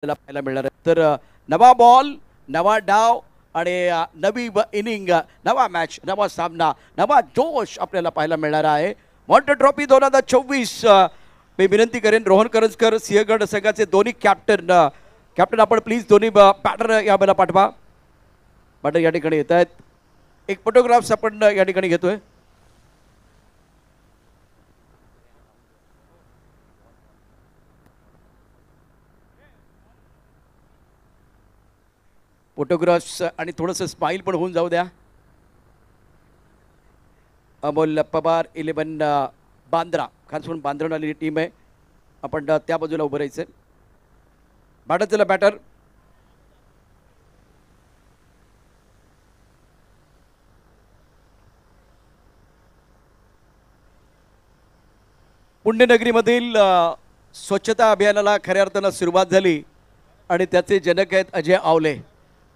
आपल्याला पाहायला मिळणार आहे. तर नवा बॉल, नवा डाव आणि नवी इनिंग, नवा मॅच, नवा सामना, नवा जोश आपल्याला पाहायला मिळणार आहे. Monte trophy 2024. मी विनंती करेन रोहन करंजकर सिंहगड संघाचे दोन्ही कॅप्टन, कॅप्टन आपण प्लीज दोन्ही बॅटर यावेळेला पाठवा. बॅटर या ठिकाणी येत आहेत. एक फोटोग्राफ्स आपण या ठिकाणी घेतोय. फोटोग्राफ्स आणि थोडंसं स्माईल पण होऊन जाऊ द्या. अमोल पवार 11 बांद्रा, खास म्हणून बांद्रा आलेली टीम आहे. आपण त्या बाजूला उभं राहायचं. बॅटर चला बॅटर. पुण्यनगरीमधील स्वच्छता अभियानाला खऱ्या अर्थानं सुरुवात झाली आणि त्याचे जनक आहेत अजय आवले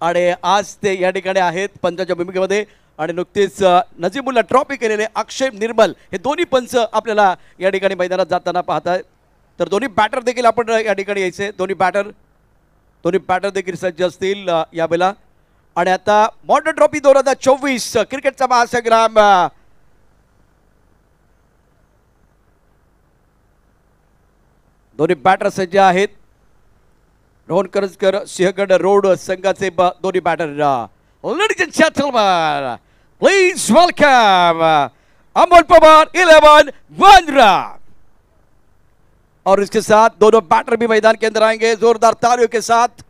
आणि आज ते या ठिकाणी आहेत पंचांच्या भूमिकेमध्ये. आणि नुकतेच नजीमुल्ला ट्रॉफी केलेले अक्षय निर्मल हे दोन्ही पंच आपल्याला या ठिकाणी मैदानात जाताना पाहताय. तर दोन्ही बॅटर देखील आपण या ठिकाणी यायचे. दोन्ही बॅटर देखील सज्ज असतील यावेळेला. आणि आता मॉन्टे ट्रॉफी 2024 क्रिकेटचा महासंग्राम. दोन्ही बॅटर सज्ज आहेत. रोहन करंजकर सिंहगड रोड संघाचे दोन्ही batter. Ladies and gentleman, please welcome Amol Pawar 11 Bandra. और इसके साथ दोनों बैटर भी मैदान के अंदर आएंगे जोरदार तालियों के साथ.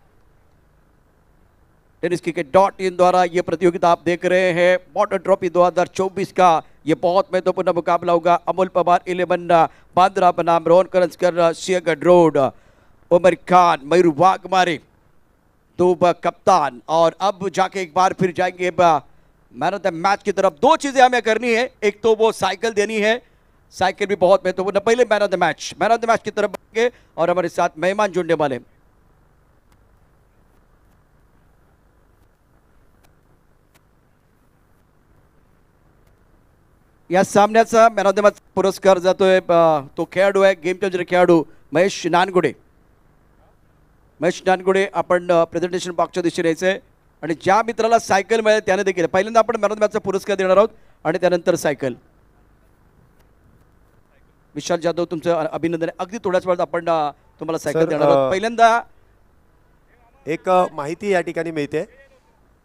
टेनिस क्रिकेट .in द्वारा ये प्रतियोगिता आप देख रहे हैं. मॉन्टे ट्रॉफी 2024 का ये बहुत महत्वपूर्ण मुकाबला होगा. अमोल पवार 11 बांद्रा बनाम रोहन करंजकर सिंहगड रोड. उमर खान, मयूर वाघमारे दो कप्तान. और अब जाके एक बार फिर जाएंगे मैन ऑफ द मैच की तरफ. दो चीजें हमें करनी है. एक तो वो साइकिल देनी है, साइकिल भी बहुत महत्वपूर्ण. पहले मैन ऑफ द मैच की तरफ बढ़ेंगे और हमारे साथ मेहमान जुड़ने वाले. या सामन्याचा मॅन ऑफ द मॅच पुरस्कार जातोय. तो खेळाडू आहे गेम चेंजर खेळाडू महेश नानगुडे. आपण प्रेझेंटेशन बॉक्सच्या दिशेने यायचंय. आणि ज्या मित्राला सायकल मिळेल त्याने देखील पहिल्यांदा आपण मॅन ऑफ द मॅचचा पुरस्कार देणार आहोत आणि त्यानंतर सायकल. विशाल जाधव तुमचं अभिनंदन. अगदी थोड्याच वेळात आपण तुम्हाला सायकल देणार आहोत. पहिल्यांदा एक माहिती या ठिकाणी मिळते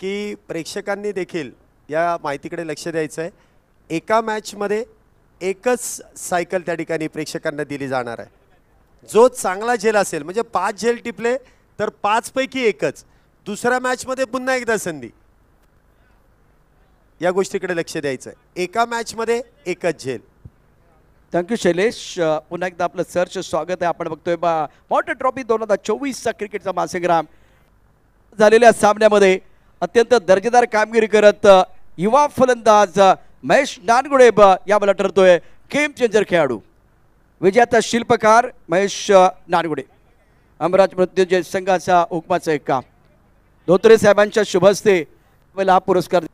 की प्रेक्षकांनी देखील या माहितीकडे लक्ष द्यायचं आहे. एका मॅचमध्ये एकच सायकल त्या ठिकाणी प्रेक्षकांना दिली जाणार आहे. जो चांगला झेल असेल म्हणजे 5 झेल टिपले तर 5 पैकी एकच. दुसऱ्या मॅचमध्ये पुन्हा एकदा संधी. या गोष्टीकडे लक्ष द्यायचं आहे. एका मॅचमध्ये एकच झेल. थँक्यू शैलेश. पुन्हा एकदा आपलं सर्च स्वागत आहे. आपण बघतोय मॉन्टे ट्रॉफी 2024चा क्रिकेटचा महासंग्राम. झालेल्या सामन्यामध्ये अत्यंत दर्जेदार कामगिरी करत युवा फलंदाज महेश नानगुडे यावेळेला ठरतोय गेम चेंजर खेळाडू. विजयाचा शिल्पकार महेश नानगुडे. अमराज मृत्युंजय संघाचा हुकमाचा एक काम. धोत्रे साहेबांच्या शुभ हस्ते हा पुरस्कार.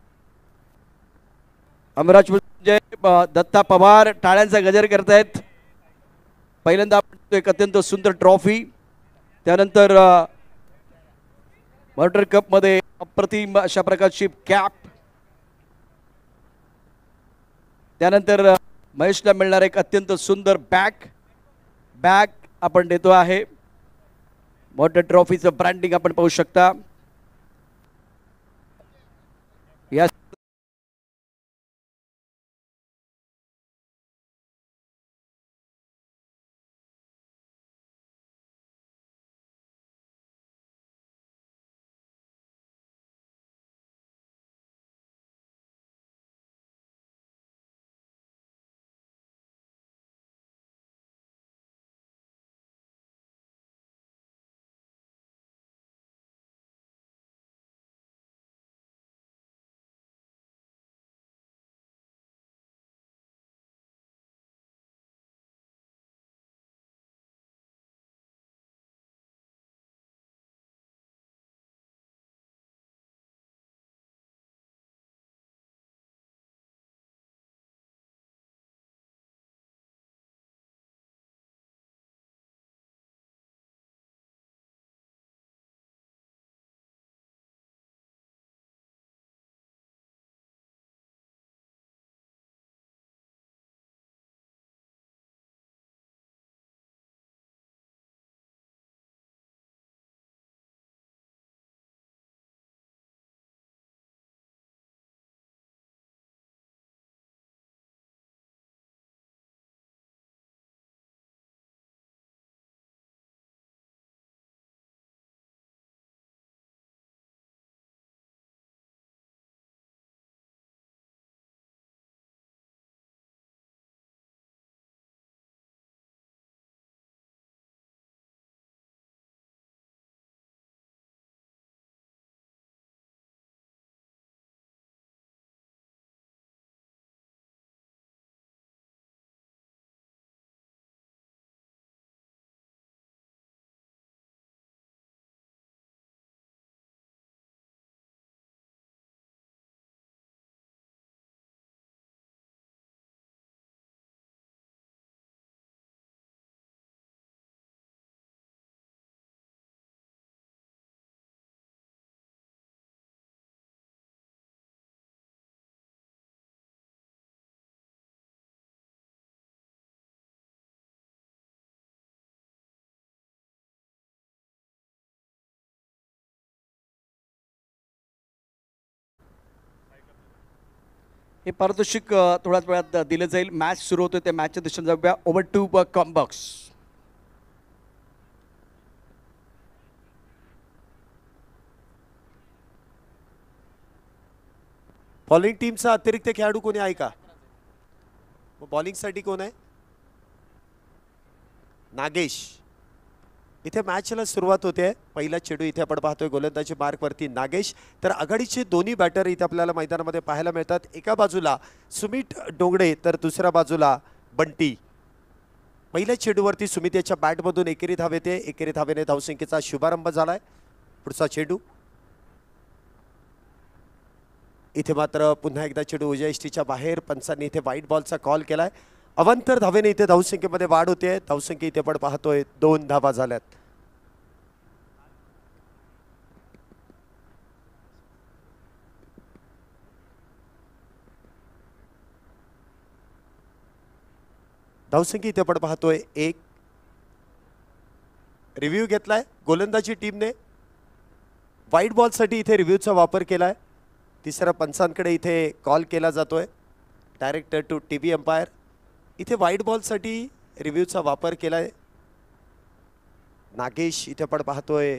अमराज मृत्युंजय, दत्ता पवार टाळ्यांचा गजर करतायत. पहिल्यांदा एक अत्यंत सुंदर ट्रॉफी. त्यानंतर मॉन्टे कप मध्ये अप्रतिम अशा प्रकारची कॅप. त्यानंतर महेशला मिळणार एक अत्यंत सुंदर बॅग आपण देतो आहे. मॉन्टे ट्रॉफीचं ब्रँडिंग आपण पाहू शकता. या हे पारितोषिक थोड्याच वेळात दिलं जाईल. मॅच सुरू होते त्या मॅचच्या दिशेने जाऊया. Over to combox. बॉलिंग टीमचा अतिरिक्त खेळाडू कोणी आहे का? बॉलिंगसाठी कोण आहे? नागेश. इथे मॅचला सुरुवात होते. पहिला चेंडू इथे आपण पाहतोय गोलंदाजी मार्कवरती नागेश. तर आघाडीचे दोन्ही बॅटर इथे आपल्याला मैदानामध्ये पाहायला मिळतात. एका बाजूला सुमित डोंगडे तर दुसऱ्या बाजूला बंटी. पहिल्या चेंडूवरती सुमित याच्या बॅटमधून एकेरी धाव येते. एकेरी धावेने धावसंख्येचा शुभारंभ झालाय. पुढचा चेंडू इथे मात्र पुन्हा एकदा चेंडू उजव्या यष्टीच्या बाहेर. पंचांनी इथे व्हाईट बॉलचा कॉल केलाय. अवांतर धावेने इथे धावसंख्येमध्ये वाढ होते. धावसंख्या इथे आपण पाहतोय 2 धावा झाल्यात. धावसंख्या इथे आपण पाहतोय 1. रिव्ह्यू घेतलाय गोलंदाजी टीमने. व्हाईट बॉलसाठी इथे रिव्ह्यूचा वापर केलाय. तिसऱ्या पंचांकडे इथे कॉल केला जातोय. Director to TV umpire. इथे व्हाईट बॉलसाठी रिव्ह्यूचा वापर केलाय. नागेश इथे आपण पाहतोय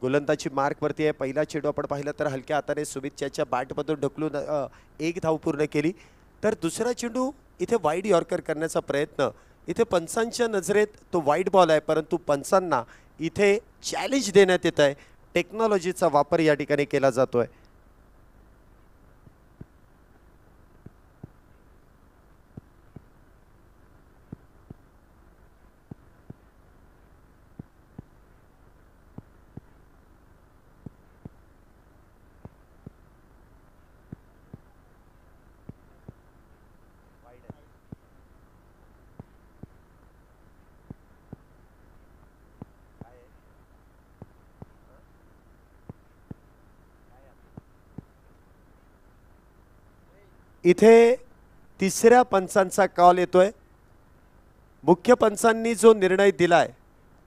गोलंदाजी मार्कवरती आहे. पहिला चेंडू आपण पाहिला तर हलक्या हाताने सुमितच्या बॅटमधून ढकलून 1 धाव पूर्ण केली. तर दुसरा चेंडू इथे वाईड यॉर्कर करण्याचा प्रयत्न. इथे पंचांच्या नजरेत तो वाईट बॉल आहे, परंतु पंचांना इथे चॅलेंज देण्यात येत आहे. टेक्नॉलॉजीचा वापर या ठिकाणी केला जातोय. इथे तिसऱ्या पंचांचा कॉल येतोय. मुख्य पंचांनी जो निर्णय दिलाय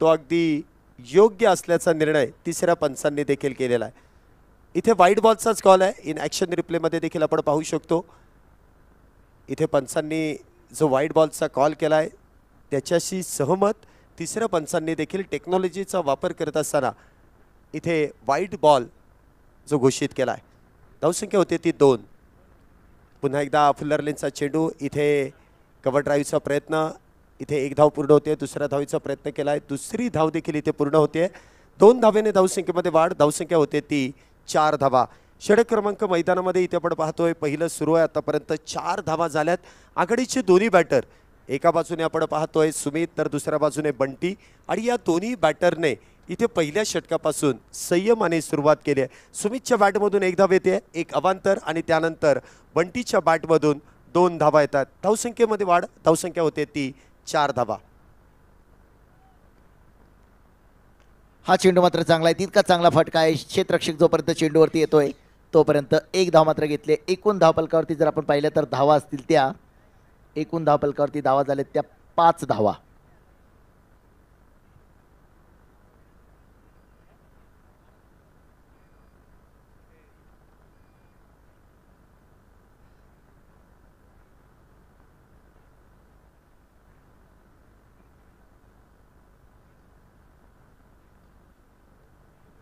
तो अगदी योग्य असल्याचा निर्णय तिसऱ्या पंचांनी देखील केलेला आहे. इथे व्हाईट बॉलचाच कॉल आहे. इन ॲक्शन रिप्लेमध्ये देखील आपण पाहू शकतो. इथे पंचांनी जो व्हाईट बॉलचा कॉल केलाय त्याच्याशी सहमत तिसऱ्या पंचांनी देखील टेक्नॉलॉजीचा वापर करत असताना इथे व्हाईट बॉल जो घोषित केला आहे. धावसंख्या होते ती 2. पुन्हा एकदा फुल्लरलेनचा चेंडू. इथे कव्हर ड्राईव्हचा प्रयत्न. इथे 1 धाव पूर्ण होते. दुसऱ्या धावीचा प्रयत्न केला आहे. दुसरी धाव देखील इथे पूर्ण होते. 2 धावेने धावसंख्येमध्ये वाढ. धावसंख्या होते ती 4 धावा. षटक क्रमांक मैदानामध्ये इथे आपण पाहतोय पहिलं सुरू आहे. आतापर्यंत 4 धावा झाल्यात. आघाडीचे दोन्ही बॅटर एका बाजूने आपण पाहतोय सुमित तर दुसऱ्या बाजूने बंटी. आणि या दोन्ही बॅटरने इथे पहिल्या षटकापासून संयमाने सुरुवात केली आहे. सुमितच्या बॅटमधून 1 धाव येते. 1 अवांतर आणि त्यानंतर बंटीच्या बॅटमधून 2 धावा येतात. धावसंख्येमध्ये वाढ. धावसंख्या होते ती 4 धावा. हा चेंडू मात्र चांगला आहे. तितका चांगला फटका आहे. क्षेत्ररक्षक जोपर्यंत चेंडूवरती येतोय तोपर्यंत 1 धाव मात्र घेतले. एकूण धावफलकावरती जर आपण पाहिलं तर धावा असतील त्या एकूण धावफलकावरती धावा झाल्यात त्या 5 धावा.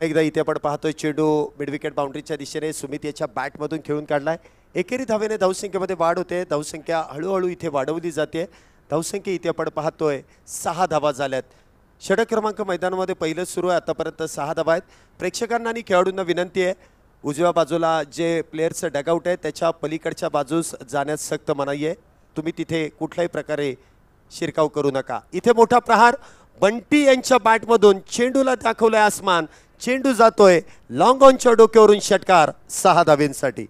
एकदा इथे आपण पाहतोय चेंडू मिड विकेट बाउंड्रीच्या दिशेने सुमित याच्या बॅटमधून खेळून काढलाय. एकेरी धावेने धावसंख्येमध्ये वाढ होते. धावसंख्या हळूहळू इथे वाढवली जाते. धावसंख्या इथे आपण पाहतोय 6 धावा झाल्यात. षटक क्रमांक मैदानामध्ये पहिलं सुरू आहे. आतापर्यंत 6 धावा आहेत. प्रेक्षकांना आणि खेळाडूंना विनंती आहे उजव्या बाजूला जे प्लेयरचं डगआउट आहे त्याच्या पलीकडच्या बाजूस जाण्यास सक्त मनाई आहे. तुम्ही तिथे कुठल्याही प्रकारे शिरकाव करू नका. इथे मोठा प्रहार. बंटी यांच्या बॅटमधून चेंडूला दाखवलाय आसमान. चेंडू जातोय लॉंग ऑनच्या डोक्यावरून. षटकार 6 धावेंसाठी.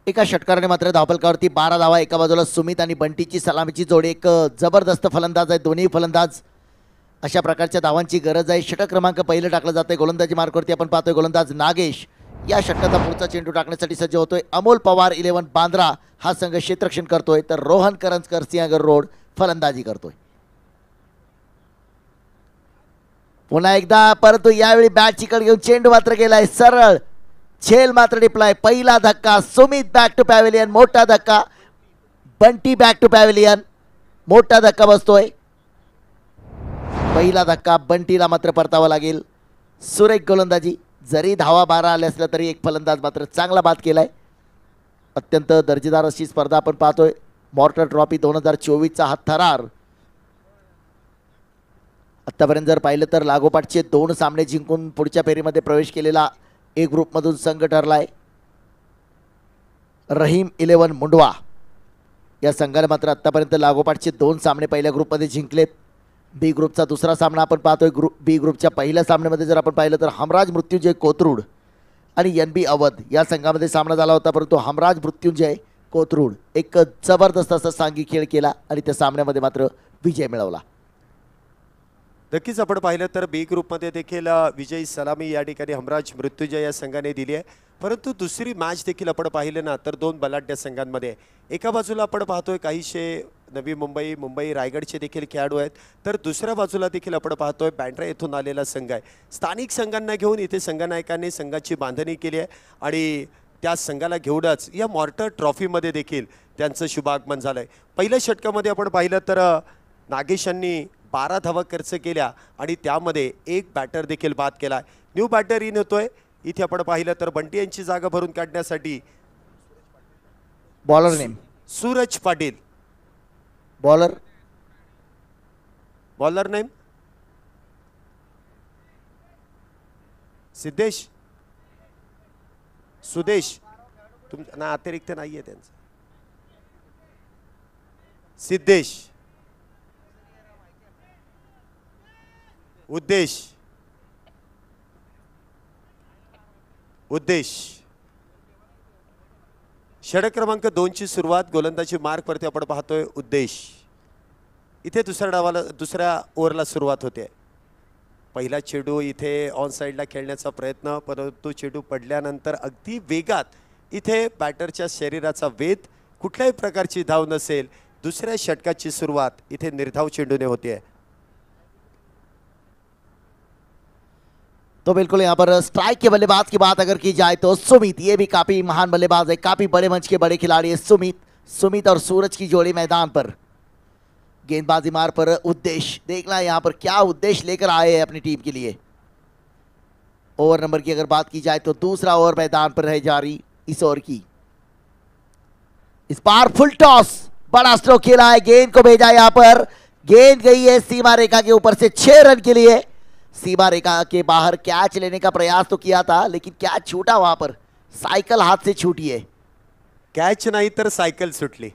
एका षटकाराने मात्र धावफलकावरती 12 धावा. एका बाजूला सुमित आणि बंटीची सलामीची जोडी. एक जबरदस्त फलंदाज आहे दोन्ही फलंदाज. अशा प्रकारच्या धावांची गरज आहे. षटक क्रमांक पहिलं टाकलं जातंय गोलंदाजी मार्कवरती. आपण पाहतोय गोलंदाज नागेश या षटकाचा पुढचा चेंडू टाकण्यासाठी सज्ज होतोय. अमोल पवार 11 बांद्रा हा संघ क्षेत्ररक्षण करतोय तर रोहन करंजकर सिंहगड रोड फलंदाजी करतोय. पुन्हा एकदा, परंतु यावेळी बॅट चिकट घेऊन चेंडू मात्र गेलाय सरळ, झेल मात्र टिपलाय. पहिला धक्का, सुमित बॅक टू पॅव्हिलियन. मोठा धक्का, बंटी बॅक टू पॅव्हिलियन. मोठा धक्का बसतोय. पहिला धक्का बंटीला मात्र परतावा लागेल. सुरेख गोलंदाजी, जरी धावा 12 आल्या असल्या तरी एक फलंदाज मात्र चांगला बाद केलाय. अत्यंत दर्जेदार अशी स्पर्धा आपण पाहतोय. मॉर्टर ट्रॉफी 2024चा हा थरार. आतापर्यंत जर पाहिलं तर लागोपाठचे 2 सामने जिंकून पुढच्या फेरीमध्ये प्रवेश केलेला ए ग्रुपमधून संघ ठरलाय. रहीम 11 मुंडवा या संघाने मात्र आतापर्यंत लागोपाठचे 2 सामने पहिल्या ग्रुपमध्ये जिंकलेत. बी ग्रुपचा दुसरा सामना आपण पाहतोय. बी ग्रुपच्या पहिल्या सामन्यामध्ये जर आपण पाहिलं तर हमराज मृत्युंजय कोथरूड आणि NB अवध या संघामध्ये सामना झाला होता, परंतु हमराज मृत्युंजय कोथरूड एक जबरदस्त असा सांघिक खेळ केला आणि त्या सामन्यामध्ये मात्र विजय मिळवला. नक्कीच आपण पाहिलं तर बी ग्रुपमध्ये देखील विजयी सलामी या ठिकाणी हमराज मृत्युंजय या संघाने दिली आहे. परंतु दुसरी मॅच देखील आपण पाहिलं ना तर 2 बलाढ्य संघांमध्ये. एका बाजूला आपण पाहतोय काहीशे नवी मुंबई, मुंबई रायगडचे देखील खेळाडू आहेत, तर दुसऱ्या बाजूला देखील आपण पाहतोय बँड्रा येथून आलेला संघ आहे. स्थानिक संघांना घेऊन इथे संघनायकांनी संघाची बांधणी केली आहे आणि त्या संघाला घेऊनच या मॉर्टर ट्रॉफीमध्ये देखील त्यांचं शुभागमन झालं आहे. पहिल्या षटकामध्ये आपण पाहिलं तर नागेशांनी 12 धावा खर्च केल्या आणि त्यामध्ये एक बॅटर देखील बाद केला. न्यू बॅटर इन होतोय. इथे आपण पाहिलं तर बंटी यांची जागा भरून काढण्यासाठी bowler name Suraj Patil. Bowler name Siddhesh, Sudesh. ना अतिरिक्त नाहीये त्यांचं. सिद्धेश, उद्देश, षटक क्रमांक 2 ची सुरुवात. गोलंदाजी मार्क वरती आपण पाहतोय उद्देश. इथे दुसऱ्या ओव्हरला सुरुवात होते. पहिला चेंडू इथे ऑन साईडला खेळण्याचा प्रयत्न, परंतु चेंडू पडल्यानंतर अगदी वेगात इथे बॅटरच्या शरीराचा वेध, कुठल्याही प्रकारची धाव नसेल. दुसऱ्या षटकाची सुरुवात इथे निर्धाव चेंडूने होते. तो बिल्कुल यहाँ पर स्ट्राइक के बल्लेबाज की बात अगर की जाए तो सुमित, ये भी काफी महान बल्लेबाज है, काफी बड़े मंच के बड़े खिलाड़ी है सुमित और सूरज की जोड़ी मैदान पर. गेंदबाजी मार पर उद्देश्य, देखना यहाँ पर क्या उद्देश्य लेकर आए हैं अपनी टीम के लिए. ओवर नंबर की अगर बात की जाए तो दूसरा ओवर मैदान पर रह जारी इस ओवर की. इस बार फुल टॉस, बड़ा स्ट्रोक खेला है, गेंद को भेजा यहाँ पर, गेंद गई है सीमा रेखा के ऊपर से 6 रन के लिए. सीमा रेखा के बाहर कैच लेने का प्रयास तो किया था, लेकिन कैच छूटा वहां पर, साइकिल हाथ से छूटी है. कॅच नाही तर सायकल सुटली.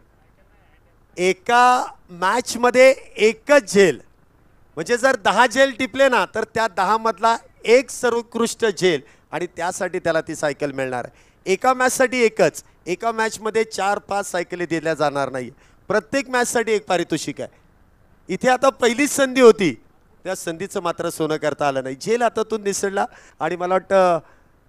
एका मॅच मध्ये एकच झेल, म्हणजे जर 10 झेल टिपले ना तर त्या 10 मधला एक सर्वोत्कृष्ट झेल आणि त्यासाठी त्याला ती सायकल मिळणार आहे. एका मॅच साठी एकच, एका मॅच मध्ये 4-5 सायकली दिल्या जाणार नाही. प्रत्येक मॅच साठी एक पारितोषिक आहे. इथे आता पहिलीच संधी होती, त्या संधीचं मात्र सोनं करता आलं नाही. झेल हातातून निसरला आणि मला वाटतं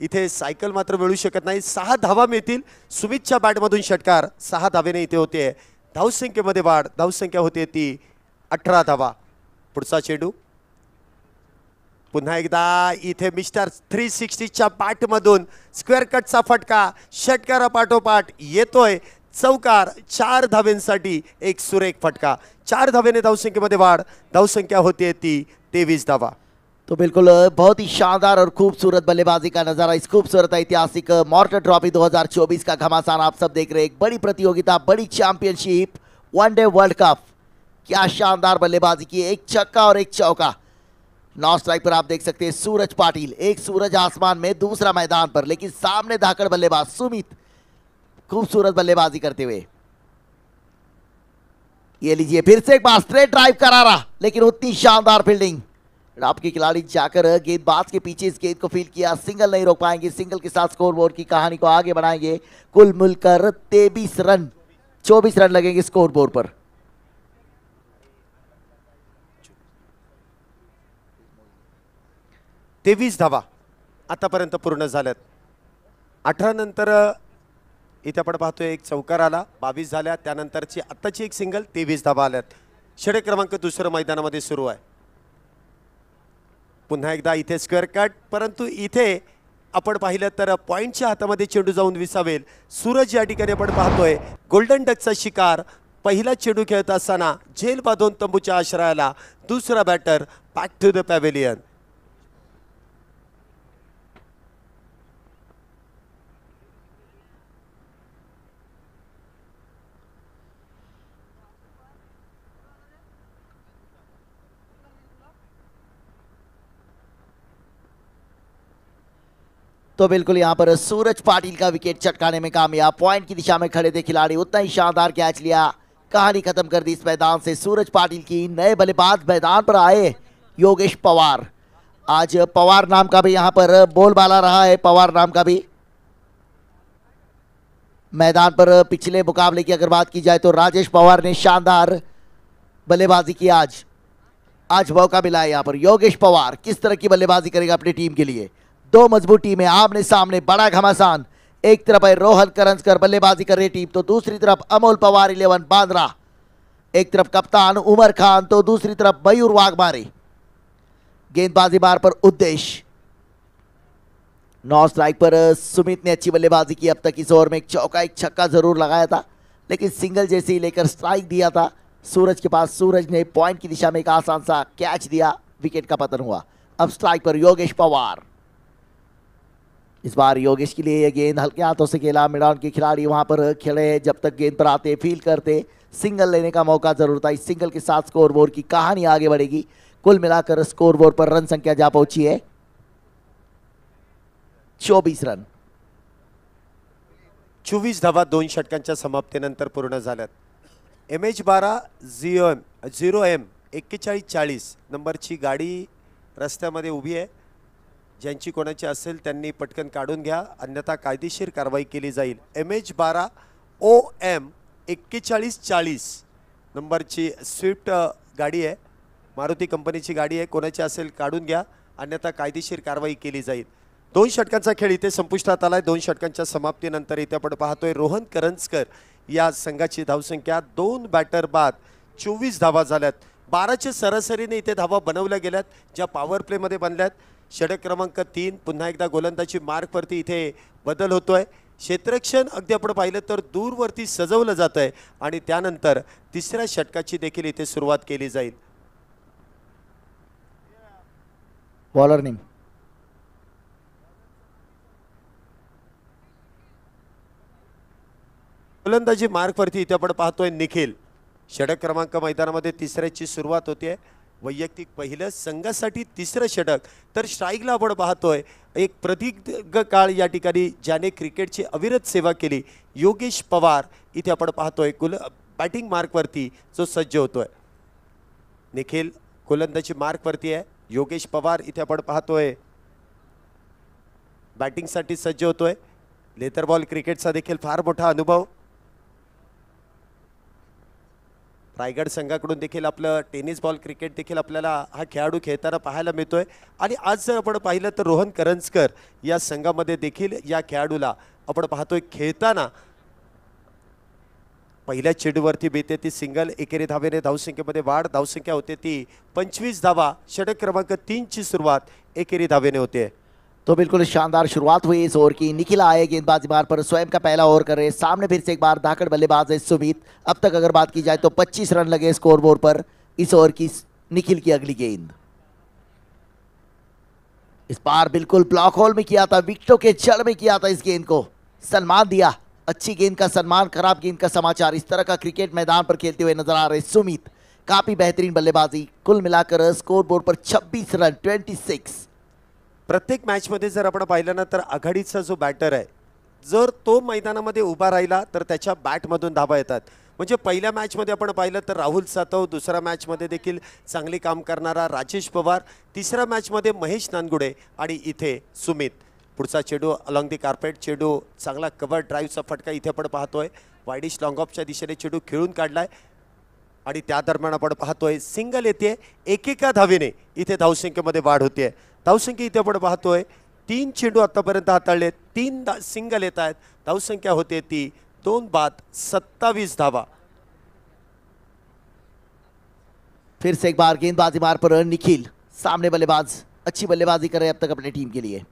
इथे सायकल मात्र मिळू शकत नाही. 6 धावा मिळतील. सुमितच्या बॅटमधून षटकार 6 धावेने इथे होते. धावसंख्येमध्ये वाढ, धावसंख्या होते ती 18 धावा. पुढचा चेंडू पुन्हा एकदा इथे मिस्टर 360च्या बॅटमधून स्क्वेअर कटचा फटका षटकारापाठोपाठ येतोय. चौकार 4 धावेंसाठी एक सुरेख फटका. 4 धावेने धावसंख्येमध्ये वाढ, धावसंख्या होती ती 23 धावा. तो बिल्कुल बहुत ही शानदार और खूबसूरत बल्लेबाजी का नजारा इस खूबसूरत ऐतिहासिक मॉर्टर ट्रॉफी 2024 का घमासान आप सब देख रहे हैं. एक बड़ी प्रतियोगिता, बड़ी चैंपियनशिप, वनडे वर्ल्ड कप. क्या शानदार बल्लेबाजी की, एक छक्का और एक चौका. नॉन स्ट्राइक पर आप देख सकते हैं सूरज पाटिल, एक सूरज आसमान में, दूसरा मैदान पर, लेकिन सामने धाकड़ बल्लेबाज सुमित खूबसूरत बल्लेबाजी करते हुए. ये लीजिए फिर से एक बार स्ट्रेट ड्राइव करा रहा, लेकिन उतनी शानदार फील्डिंग. आपके खिलाड़ी जाकर गेंदबाज के पीछे इस गेंद को फील्ड किया, सिंगल नहीं रोक पाएंगे. सिंगल के साथ स्कोरबोर्ड की कहानी को आगे बढ़ाएंगे. कुल मिलकर 24 रन लगेंगे स्कोरबोर्ड पर. तेवीस धावा आतापर्यंत पूर्ण झाल्यात. 18 नंतर इथे आपण पाहतोय एक चौकार आला, 22 झाल्या. त्यानंतरची आत्ताची एक सिंगल, 23 धावा आल्यात. षटक क्रमांक 2 मैदानामध्ये सुरू आहे. पुन्हा एकदा इथे स्क्वेअर कट, परंतु इथे आपण पाहिलं तर पॉइंटच्या हातामध्ये चेंडू जाऊन विसावेल. सूरज या ठिकाणी आपण पाहतोय गोल्डन डकचा शिकार. पहिला चेंडू खेळत असताना झेल बांधून तंबूच्या आश्रयाला दुसरा batter back to the pavilion. तो बिल्कुल यहाँ पर सूरज पाटिल का विकेट चटकाने में कामयाब. पॉइंट की दिशा में खड़े थे खिलाड़ी, उतना ही शानदार कैच लिया, कहानी खत्म कर दी इस मैदान से. सूरज पाटिल की. नए बल्लेबाज मैदान पर आए योगेश पवार. आज पवार नाम का भी यहाँ पर बोलबाला रहा है. पवार नाम का भी मैदान पर पिछले मुकाबले की अगर बात की जाए तो राजेश पवार ने शानदार बल्लेबाजी की. आज मौका मिला है यहाँ पर. योगेश पवार किस तरह की बल्लेबाजी करेगा अपनी टीम के लिए. दो मजबूत टीमें आमने सामने, बड़ा घमासान. एक तरफ है रोहन करंजकर बल्लेबाजी कर रही टीम, तो दूसरी तरफ अमोल पवार 11 बांद्रा. एक तरफ कप्तान उमर खान तो दूसरी तरफ मयूर वाघमारे. गेंदबाजी बार पर उद्देश्य. नॉन स्ट्राइक पर सुमित ने अच्छी बल्लेबाजी की. अब तक इस ओवर में एक चौका एक छक्का जरूर लगाया था, लेकिन सिंगल जैसे ही लेकर स्ट्राइक दिया था सूरज के पास. सूरज ने पॉइंट की दिशा में एक आसान सा कैच दिया, विकेट का पतन हुआ. अब स्ट्राइक पर योगेश पवार. इस बार योगेश के लिए यह गेंद हल्के हाथों से खेला. मैदान के खिलाड़ी वहां पर खड़े, जब तक गेंद पर आते फील करते, सिंगल लेने का मौका जरूर था. इस सिंगल के साथ स्कोर बोर्ड की कहानी आगे बढ़ेगी. कुल मिलाकर स्कोर बोर्ड पर रन संख्या जा पहुंची है 24 रन. 24 धावा 2 षटकांच्या समाप्तीनंतर पूर्ण झाल्यात. MH12 0M 4140 नंबरची गाडी रस्त्यामध्ये उभी आहे. ज्यांची कोणाची असेल त्यांनी पटकन काढून घ्या, अन्यथा कायदेशीर कारवाई केली जाईल. MH12 OM 4140 नंबरची स्विफ्ट गाडी आहे, मारुती कंपनीची गाडी आहे. कोणाची असेल काढून घ्या, अन्यथा कायदेशीर कारवाई केली जाईल. 2 षटकांचा खेळ इथे संपुष्टात आलाय. 2 षटकांच्या समाप्तीनंतर इथे आपण पाहतोय रोहन करंजकर या संघाची धावसंख्या 2 बॅटर बाद 24 धावा झाल्यात. 12च्या सरासरीने इथे धावा बनवल्या गेल्यात, ज्या पॉवर प्लेमध्ये बनल्यात. षटक क्रमांक 3 पुन्हा एकदा गोलंदाजी मार्कवरती इथे बदल होतोय. क्षेत्ररक्षण अगदी आपण पाहिलं तर दूरवरती सजवलं जात आहे आणि त्यानंतर तिसऱ्या षटकाची देखील इथे सुरुवात केली जाईल. बॉलर नेम गोलंदाजी मार्कवरती इथे आपण पाहतोय निखिल. षटक क्रमांक मैदानामध्ये तिसऱ्याची सुरुवात होते. वैयक्तिक पहिलं संघासाठी तिसरं षटक. तर स्ट्राईकला आपण पाहतोय एक प्रदीर्घ काळ या ठिकाणी ज्याने क्रिकेटची अविरत सेवा केली, योगेश पवार इथे आपण पाहतोय बॅटिंग मार्कवरती जो सज्ज होतोय. निखिल गोलंदाजी मार्कवरती आहे. योगेश पवार इथे आपण पाहतोय बॅटिंगसाठी सज्ज होतोय. लेदर बॉल क्रिकेटचा देखील फार मोठा अनुभव. रायगड संघाकडून देखील आपलं टेनिस बॉल क्रिकेट देखील आपल्याला हा खेळाडू खेळताना पाहायला मिळतोय. आणि आज जर आपण पाहिलं तर रोहन करंजकर या संघामध्ये देखील या खेळाडूला आपण पाहतोय खेळताना. पहिल्या चेंडूवरती बेते ती सिंगल, एकेरी धावेने धावसंख्येमध्ये वाढ. धावसंख्या होते ती 25 धावा. षटक क्रमांक 3 ची सुरुवात एकेरी धावेने होते. तो बिल्कुल शानदार शुरुआत हुई इस ओवर की. निखिल आए गेंदबाजी बार पर, स्वयं का पहला ओवर कर रहे. सामने फिर से एक बार धाकड़ बल्लेबाज है सुमित. अब तक अगर बात की जाए तो 25 रन लगे स्कोर बोर्ड पर. इस ओवर की निखिल की अगली गेंद इस बार बिल्कुल ब्लॉक होल में किया था, विकेटों के जड़ में किया था. इस गेंद को सम्मान दिया. अच्छी गेंद का सम्मान, खराब गेंद का समाचार. इस तरह का क्रिकेट मैदान पर खेलते हुए नजर आ रहे सुमित. काफी बेहतरीन बल्लेबाजी. कुल मिलाकर स्कोर बोर्ड पर 26 रन 26. प्रत्येक मॅचमध्ये जर आपण पाहिलं ना तर आघाडीचा जो बॅटर आहे, जर तो मैदानामध्ये उभा राहिला तर त्याच्या बॅटमधून धावा येतात. म्हणजे पहिल्या मॅचमध्ये आपण पाहिलं तर राहुल सातव, दुसऱ्या मॅचमध्ये देखील चांगली काम करणारा राजेश पवार, तिसऱ्या मॅचमध्ये महेश नानगुडे आणि इथे सुमित. पुढचा चेंडू अलॉंग दी कार्पेट चेंडू, चांगला कव्हर ड्राईव्हचा फटका इथे आपण पाहतोय. वाईडिश लॉंग ऑफच्या दिशेने चेंडू खेळून काढलाय आणि त्या दरम्यान आपण पाहतोय सिंगल येते. एकेका धावेने इथे धावसंख्येमध्ये वाढ होते. धावसंख्या इथे आपण पाहतोय 3 चेंडू आतापर्यंत हाताळले, 3 सिंगल येत आहेत. धावसंख्या होते ती 2 बाद 27 धावा. फिर से एक बार गेंदबाजी मार पर निखिल. सामने बल्लेबाज अच्छी बल्लेबाजी कर रहे हैं अब तक अपनी टीम के लिए।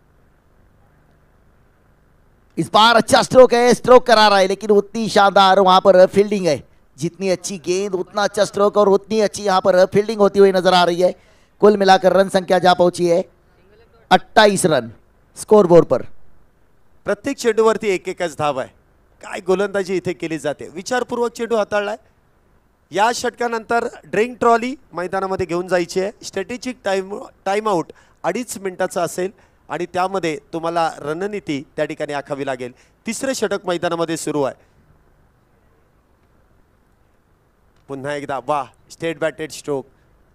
इस बार अच्छा स्ट्रोक है, स्ट्रोक करा रहा है, लेकिन उतनी शानदार वहां पर फील्डिंग है। जितनी अच्छी गेंद उतना अच्छा स्ट्रोक और उतनी अच्छी यहां पर फील्डिंग होती हुई नजर आ रही है। कुल मिलाकर रन संख्या जा पहुंची है 28 रन स्कोरबोर्ड पर। प्रत्येक चेंडूवरती एक एकच धाव आहे। काय गोलंदाजी इथे केली जाते, विचारपूर्वक चेंडू हाताळलाय। या षटकानंतर ड्रिंक ट्रॉली मैदानामध्ये घेऊन जायची आहे। स्ट्रॅटेजिक टाइम आउट 2.5 मिनिटाचा असेल आणि त्यामध्ये तुम्हाला रणनीती त्या ठिकाणी आखावी लागेल। तिसरे षटक मैदानामध्ये सुरू आहे। पुन्हा एकदा वाह, स्टेट बॅटेड स्ट्रोक।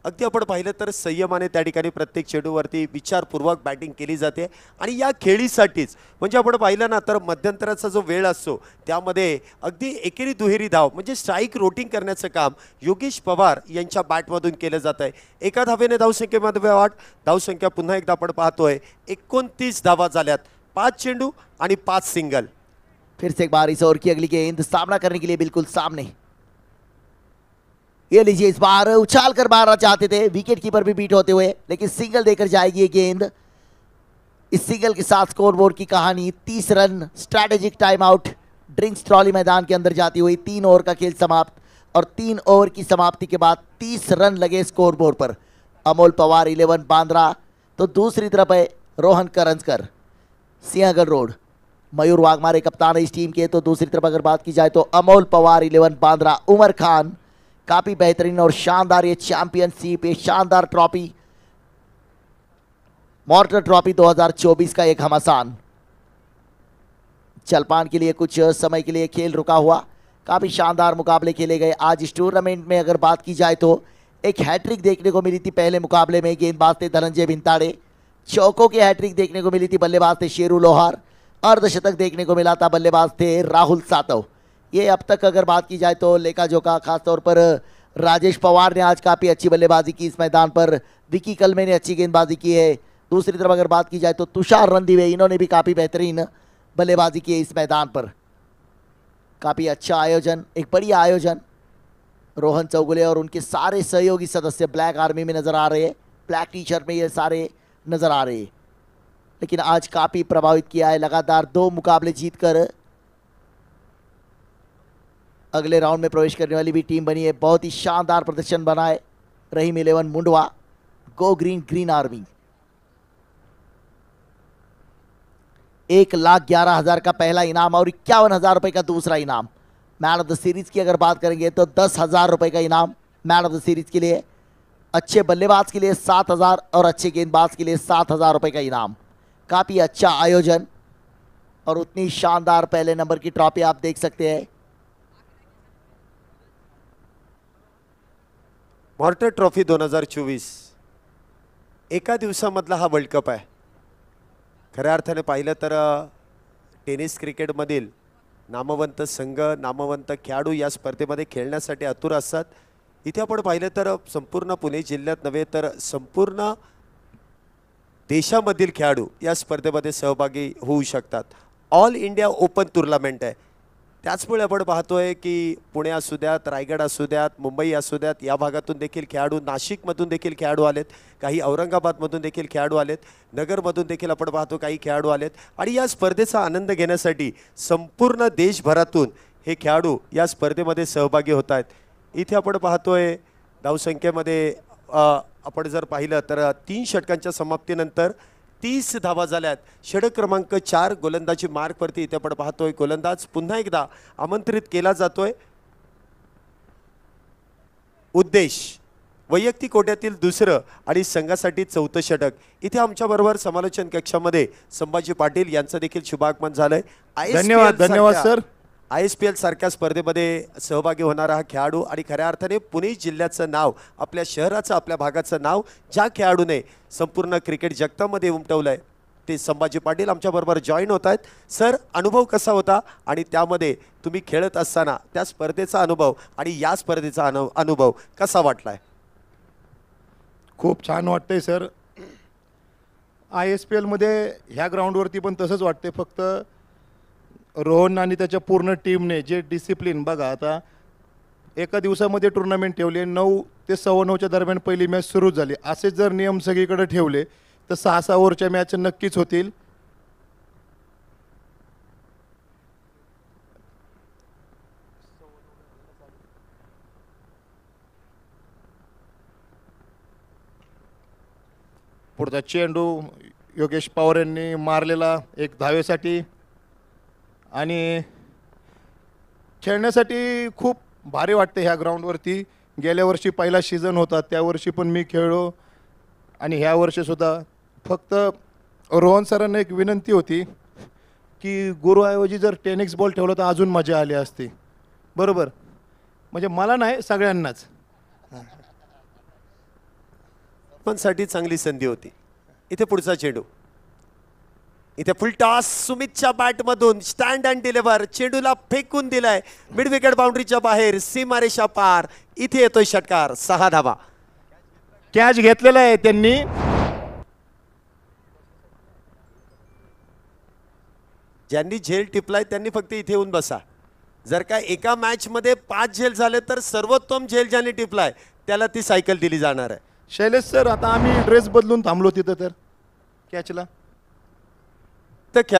अगदी आपण पाहिलं तर संयमाने त्या ठिकाणी प्रत्येक चेंडूवरती विचारपूर्वक बॅटिंग केली जाते आणि या खेळीसाठीच म्हणजे आपण पाहिलं ना तर मध्यंतराचा जो वेळ असतो त्यामध्ये अगदी एकेरी दुहेरी धाव म्हणजे स्ट्राईक रोटिंग करण्याचं काम योगेश पवार यांच्या बॅटमधून केलं जात आहे। एका धावेने धावसंख्येमध्ये वाढ, धावसंख्या पुन्हा एकदा आपण पाहतोय 29 धावा झाल्यात, 5 चेंडू आणि 5 सिंगल। फिर से एक बार इस ओवर की अगली गेंद सामना करने के लिए बिल्कुल सामने। ये लीजिए, इस बार उछाल कर मारना चाहते थे, विकेट कीपर भी बीट होते हुए, लेकिन सिंगल देकर जाएगी ये गेंद। इस सिंगल के साथ स्कोरबोर्ड की कहानी 30 run strategic time out drinks trolley मैदान के अंदर जाती हुई 3 ओवर का खेल समाप्त और 3 ओवर की समाप्ति के बाद 30 रन लगे स्कोरबोर्ड पर। अमोल पवार 11 बांद्रा, तो दूसरी तरफ है रोहन करंजकर सिंहगढ़ रोड। मयूर वाघमारे कप्तान है इस टीम के, तो दूसरी तरफ अगर बात की जाए तो अमोल पवार 11 बांद्रा, उमर खान। काफी बेहतरीन और शानदार ये चैंपियनशिप, ये शानदार ट्रॉफी, मॉर्टर ट्रॉफी 2024 का एक घमासान। जलपान के लिए कुछ समय के लिए खेल रुका हुआ, काफी शानदार मुकाबले खेले गए। आज इस टूर्नामेंट में अगर बात की जाए तो एक हैट्रिक देखने को मिली थी पहले मुकाबले में, गेंदबाज थे धनंजय भिंताड़े। चौकों की हैट्रिक देखने को मिली थी, बल्लेबाज थे शेरू लोहार। अर्धशतक देखने को मिला था, बल्लेबाज थे राहुल सातव। ये अब तक अगर बात की जाए तो लेखा जोखा, खासतौर पर राजेश पवार ने आज काफ़ी अच्छी बल्लेबाजी की इस मैदान पर, विकी कलमे ने अच्छी गेंदबाजी की है। दूसरी तरफ अगर बात की जाए तो तुषार रणदिवे, इन्होंने भी काफ़ी बेहतरीन बल्लेबाजी की है इस मैदान पर। काफ़ी अच्छा आयोजन, एक बढ़िया आयोजन। रोहन चौगुले और उनके सारे सहयोगी सदस्य ब्लैक आर्मी में नज़र आ रहे हैं, ब्लैक टी शर्ट में ये सारे नज़र आ रहे हैं। लेकिन आज काफ़ी प्रभावित किया है, लगातार 2 मुकाबले जीतकर अगले राउंड में प्रवेश करने वाली भी टीम बनी है। बहुत ही शानदार प्रदर्शन बना है Rahim 11 Mundhwa, go green green army. 1,11,000 का पहला इनाम और 51,000 रुपए का दूसरा इनाम। मैन ऑफ द सीरीज की अगर बात करेंगे तो 10,000 रुपए का इनाम मैन ऑफ द सीरीज के लिए, अच्छे बल्लेबाज के लिए 7,000 और अच्छे गेंदबाज के लिए 7,000 रुपए का इनाम। काफ़ी अच्छा आयोजन और उतनी शानदार पहले नंबर की ट्रॉफी आप देख सकते हैं। मॉर्टर ट्रॉफी 2024 एका दिवसामधला हा वर्ल्ड कप आहे। खऱ्या अर्थाने पाहिलं तर टेनिस क्रिकेटमधील नामवंत संघ, नामवंत खेळाडू या स्पर्धेमध्ये खेळण्यासाठी आतुर असतात। इथे आपण पाहिलं तर संपूर्ण पुणे जिल्ह्यात नव्हे तर संपूर्ण देशामधील खेळाडू या स्पर्धेमध्ये सहभागी होऊ शकतात। ऑल इंडिया ओपन टूर्नामेंट आहे, त्याचमुळे आपण पाहतोय की पुणे असू द्यात, रायगड असू द्यात, मुंबई असू द्यात, या भागातून देखील खेळाडू, नाशिकमधून देखील खेळाडू आलेत, काही औरंगाबादमधून देखील खेळाडू आलेत, नगरमधून देखील आपण पाहतो काही खेळाडू आलेत आणि या स्पर्धेचा आनंद घेण्यासाठी संपूर्ण देशभरातून हे खेळाडू या स्पर्धेमध्ये सहभागी होत आहेत। इथे आपण पाहतोय धावसंख्येमध्ये आपण जर पाहिलं तर 3 षटकांच्या समाप्तीनंतर 30 धावा झाल्यात। षटक क्रमांक 4 गोलंदाजी मार्कवरती इथे आपण पाहतोय गोलंदाज पुन्हा एकदा आमंत्रित केला जातोय। उद्देश वैयक्तिक कोट्यातील दुसरं आणि संघासाठी 4थं षटक। इथे आमच्या बरोबर समालोचन कक्षामध्ये संभाजी पाटील यांचं देखील शुभागमन झालंय। धन्यवाद सर। ISPL सारख्या स्पर्धेमध्ये सहभागी होणारा हा खेळाडू आणि खऱ्या अर्थाने पुणे जिल्ह्याचं नाव, आपल्या शहराचं, आपल्या भागाचं नाव ज्या खेळाडूने संपूर्ण क्रिकेट जगतामध्ये उमटवलंय ते संभाजी पाटील आमच्या बरोबर जॉईन होत आहेत। सर, अनुभव कसा होता आणि त्यामध्ये तुम्ही खेळत असताना त्या स्पर्धेचा अनुभव आणि या स्पर्धेचा अनुभव कसा वाटलाय? खूप छान वाटतंय सर। ISPL मध्ये ह्या ग्राउंडवरती पण तसंच वाटते, फक्त रोहन आणि त्याच्या पूर्ण टीमने जे डिसिप्लिन बघा, आता एका दिवसामध्ये टूर्नामेंट ठेवले, 9 ते 9:15च्या दरम्यान पहिली मॅच सुरू झाली। असे जर नियम सगळीकडे ठेवले तर 6-6 ओव्हरच्या मॅच नक्कीच होतील. पुढचा चेंडू योगेश पवार यांनी मारलेला एक धावेसाठी आणि खेळण्यासाठी खूप भारी वाटते ह्या ग्राउंडवरती. गेल्या वर्षी पहिला सीझन होता, त्या वर्षी पण मी खेळलो आणि ह्या वर्षीसुद्धा. फक्त रोहन सरांना एक विनंती होती की गुरुऐवजी जर टेनिस बॉल ठेवलं तर अजून मजा आली असती. बरोबर, म्हणजे मला नाही, सगळ्यांनाच. पण साठी चांगली संधी होती. इथे पुढचा चेंडू, इथे फुल टॉस सुमितच्या बॅटमधून स्टँड अँड डिलिव्हर, चेंडूला फेकून दिलाय मिड विकेट बाउंड्रीच्या बाहेर, सीमारेषा पार. इथे येतोय षटकार, 6 धावा. कॅच घेतलेला आहे त्यांनी. ज्यांनी झेल टिपलाय त्यांनी फक्त इथे येऊन बसा. जर का एका मॅच मध्ये 5 झेल झाले तर सर्वोत्तम झेल ज्यांनी टिपलाय त्याला ती सायकल दिली जाणार आहे. शैलेश सर, आता आम्ही ड्रेस बदलून थांबलो तिथं तर कॅचला. तर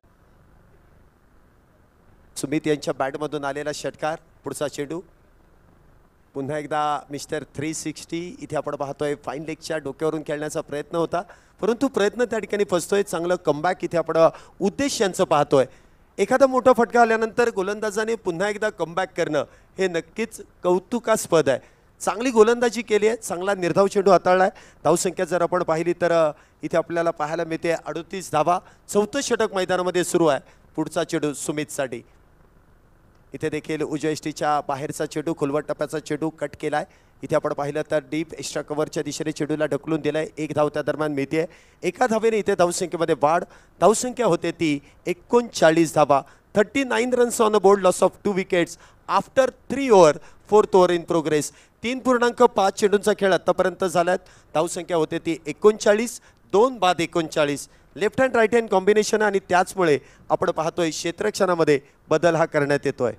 सुमित यांच्या बॅटमधून आलेला षटकार. पुढचा चेंडू पुन्हा एकदा मिस्टर 360. इथे आपण पाहतोय फाईन लेगच्या डोक्यावरून खेळण्याचा प्रयत्न होता, परंतु प्रयत्न त्या ठिकाणी फसतोय. चांगलं कमबॅक इथे आपण उद्देश यांचं पाहतोय. एखादा मोठा फटका आल्यानंतर गोलंदाजाने पुन्हा एकदा कमबॅक करणं हे नक्कीच कौतुकास्पद आहे. चांगली गोलंदाजी केली आहे, चांगला निर्धाव चेंडू हाताळला आहे. धावसंख्या जर आपण पाहिली तर इथे आपल्याला पाहायला मिळते 38 धावा. 4थं षटक मैदानामध्ये सुरू आहे. पुढचा चेंडू सुमितसाठी. इथे देखील उजव्या यष्टीच्या बाहेरचा चेंडू, खोलवट टप्प्याचा चेंडू कट केलाय. इथे आपण पाहिलं तर डीप एक्स्ट्रा कव्हरच्या दिशेने चेंडूला ढकलून दिलाय. 1 धाव त्या दरम्यान मिळते. एका धावेने इथे धावसंख्येमध्ये वाढ. धावसंख्या होते ती 39 धावा. 39 runs on the board, loss of 2 wickets after 3 over, 4th over in progress. 3.5 चेंडूंचा खेळ आतापर्यंत झालाय. धावसंख्या होते ती 39. 2 बाद 39. Left hand right hand combination आणि त्याचमुळे आपण पाहतोय क्षेत्ररक्षणामध्ये बदल हा करण्यात येतोय.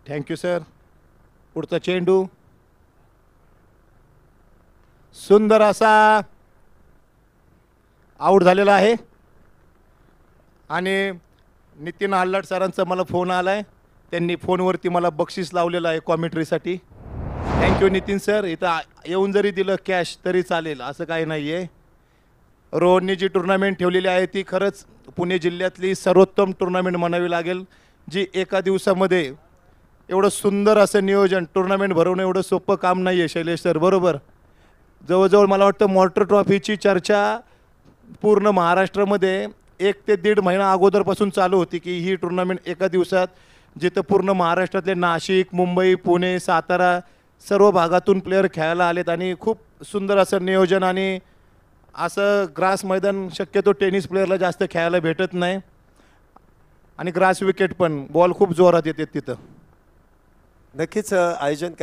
Thank you sir. पुढचा चेंडू सुंदर असा आऊट झालेला आहे आणि नितीन आल्हाट सरांचा मला फोन आलाय. त्यांनी फोनवरती मला बक्षीस लावलेलं आहे कॉमेंट्रीसाठी. Thank you Nitin sir. इथं येऊन जरी दिलं कॅश तरी चालेल, असं काही नाही आहे. रोहननी जी टुर्नामेंट ठेवलेली आहे ती खरंच पुणे जिल्ह्यातली सर्वोत्तम टुर्नामेंट म्हणावी लागेल, जी एका दिवसामध्ये एवढं सुंदर असं नियोजन, टुर्नामेंट भरवणं एवढं सोपं काम नाही आहे शैलेश सर. बरोबर, जवळजवळ मला वाटतं मॉर्टर ट्रॉफीची चर्चा पूर्ण महाराष्ट्रामध्ये 1 ते 1.5 महिना अगोदरपासून चालू होती की ही टुर्नामेंट एका दिवसात, जिथं पूर्ण महाराष्ट्रातले नाशिक, मुंबई, पुणे, सातारा सर्व भागातून प्लेयर खेळायला आलेत आणि खूप सुंदर असं नियोजन. आणि असं ग्रास मैदान शक्यतो टेनिस प्लेयरला जास्त खेळायला भेटत नाही आणि ग्रास विकेट पण बॉल खूप जोरात येते तिथं. नक्कीच आयोजन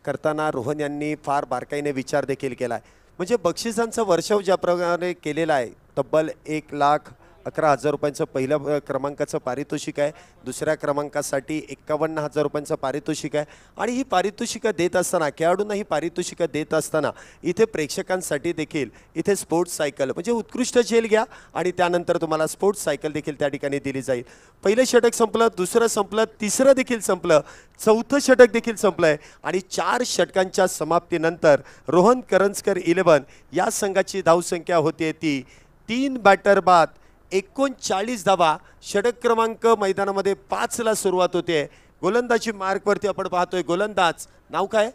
करताना रोहन यांनी फार बारकाईने विचार देखील केलाय. म्हणजे बक्षिसांचा वर्षाव ज्या प्रकारे केलेला आहे, तब्बल 1,11,000 रुपयांचं पहिल्या क्रमांकाचं पारितोषिक आहे. दुसऱ्या क्रमांकासाठी 51,000 रुपयांचं पारितोषिक आहे. आणि ही पारितोषिकं देत असताना, खेळाडूंना ही पारितोषिकं देत असताना इथे प्रेक्षकांसाठी देखील इथे स्पोर्ट्स सायकल म्हणजे उत्कृष्ट झेल घ्या आणि त्यानंतर तुम्हाला स्पोर्ट्स सायकल देखील त्या ठिकाणी दिली जाईल. पहिलं षटक संपलं, दुसरं संपलं, तिसरं देखील संपलं, 4थं षटक देखील संपलंय आणि 4 षटकांच्या समाप्तीनंतर रोहन करंजकर 11 या संघाची धावसंख्या होती ती 3 बॅटर बाद 39 धावा. षटक क्रमांक मैदानामध्ये 5 ला सुरुवात होते. गोलंदाजी मार्कवरती आपण पाहतोय गोलंदाज नाव काय,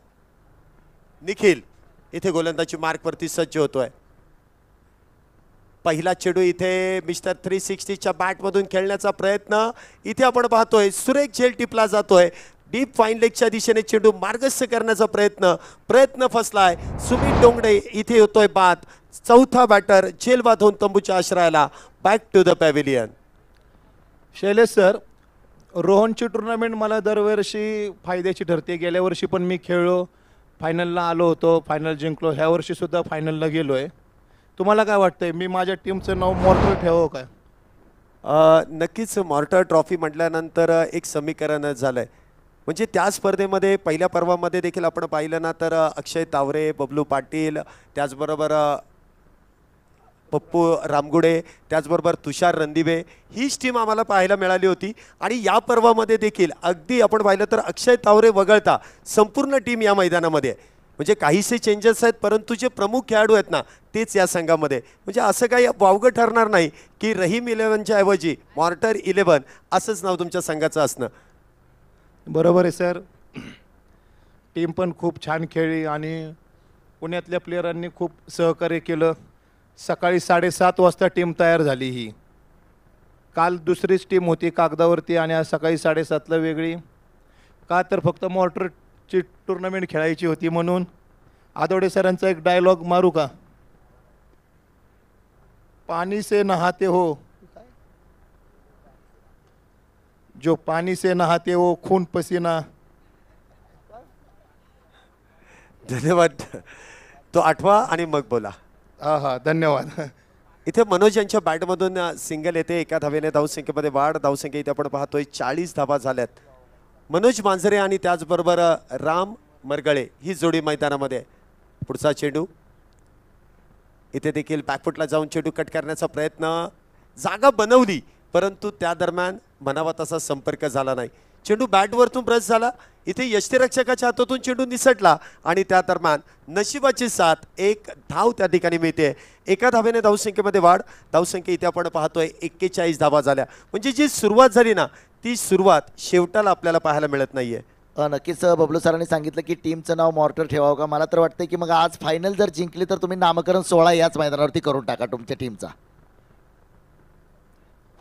निखिल इथे गोलंदाजी मार्कवरती सज्ज होतोय. पहिला चेंडू इथे मिस्टर 360च्या बॅटमधून खेळण्याचा प्रयत्न इथे आपण पाहतोय. सुरेख झेल टिपला जातोय. डीप फाईन लेगच्या दिशेने चेंडू मार्गस्थ करण्याचा प्रयत्न फसलाय. सुमित डोंगडे इथे होतोय बाद. 4था बॅटर झेल बाद होऊन तंबूच्या आश्रयाला. Back to the pavilion. Shailesh sir, रोहनची टुर्नामेंट मला दरवर्षी फायद्याची ठरते. गेल्या वर्षी पण मी खेळलो, फायनलला आलो होतो, फायनल जिंकलो. ह्या वर्षीसुद्धा फायनलला गेलो आहे. तुम्हाला काय वाटतंय, मी माझ्या टीमचं नाव मॉर्टर ठेवावं काय? नक्कीच मॉर्टर ट्रॉफी म्हटल्यानंतर एक समीकरण झालंय. म्हणजे त्या स्पर्धेमध्ये पहिल्या पर्वामध्ये देखील आपण पाहिलं ना तर अक्षय तावरे, बबलू पाटील, त्याचबरोबर पप्पू रामगुडे, त्याचबरोबर तुषार रणदिवे, हीच टीम आम्हाला पाहायला मिळाली होती. आणि या पर्वामध्ये देखील अगदी आपण पाहिलं तर अक्षय तावरे वगळता संपूर्ण टीम या मैदानामध्ये आहे. म्हणजे काहीसे चेंजेस आहेत, परंतु जे प्रमुख खेळाडू आहेत ना तेच या संघामध्ये. म्हणजे असं काही वावगं ठरणार नाही की रहीम 11च्या ऐवजी मॉर्टर 11 असंच नाव तुमच्या संघाचं असणं. बरोबर आहे सर. टीम पण खूप छान खेळली आणि पुण्यातल्या प्लेयरांनी खूप सहकार्य केलं. सकाळी 7:30 वाजता टीम तयार झाली. ही काल दुसरीच टीम होती कागदावरती आणि आज सकाळी 7:30ला वेगळी. का तर फक्त मॉर्टरची टुर्नामेंट खेळायची होती म्हणून. आदोडे सरांचा एक डायलॉग मारू का? पानी से नहाते हो, जो पानी से नहाते हो खून पसीना. धन्यवाद. तो आठवा आणि मग बोला. हा धन्यवाद. इथे मनोज यांच्या बॅटमधून सिंगल येते. एका धावेने धावसंख्येमध्ये वाढ. धावसंख्या इथे आपण पाहतोय 40 धावा झाल्यात. मनोज मांजरे आणि त्याचबरोबर राम मरगळे ही जोडी मैदानामध्ये. पुढचा चेंडू इथे देखील बॅकफुटला जाऊन चेंडू कट करण्याचा प्रयत्न, जागा बनवली परंतु त्या दरम्यान म्हणावा तसा संपर्क झाला नाही. चेंडू बॅटवरतून ब्रश झाला. इथे यष्टीरक्षकाच्या हातातून चेंडू निसटला आणि त्या दरम्यान नशिबाची साथ, एक धाव त्या ठिकाणी मिळते. एका धावेने धावसंख्येमध्ये वाढ. धावसंख्या इथे आपण पाहतोय 41 धावा झाल्या. म्हणजे जी सुरुवात झाली ना ती सुरुवात शेवटाला आपल्याला पाहायला मिळत नाहीये. नक्कीच बबलू सरांनी सांगितलं की टीमचं नाव मॉर्टर ठेवावं का. मला तर वाटतं की मग आज फायनल जर जिंकली तर तुम्ही नामकरण सोहळा याच मैदानावरती करून टाका तुमच्या टीमचा.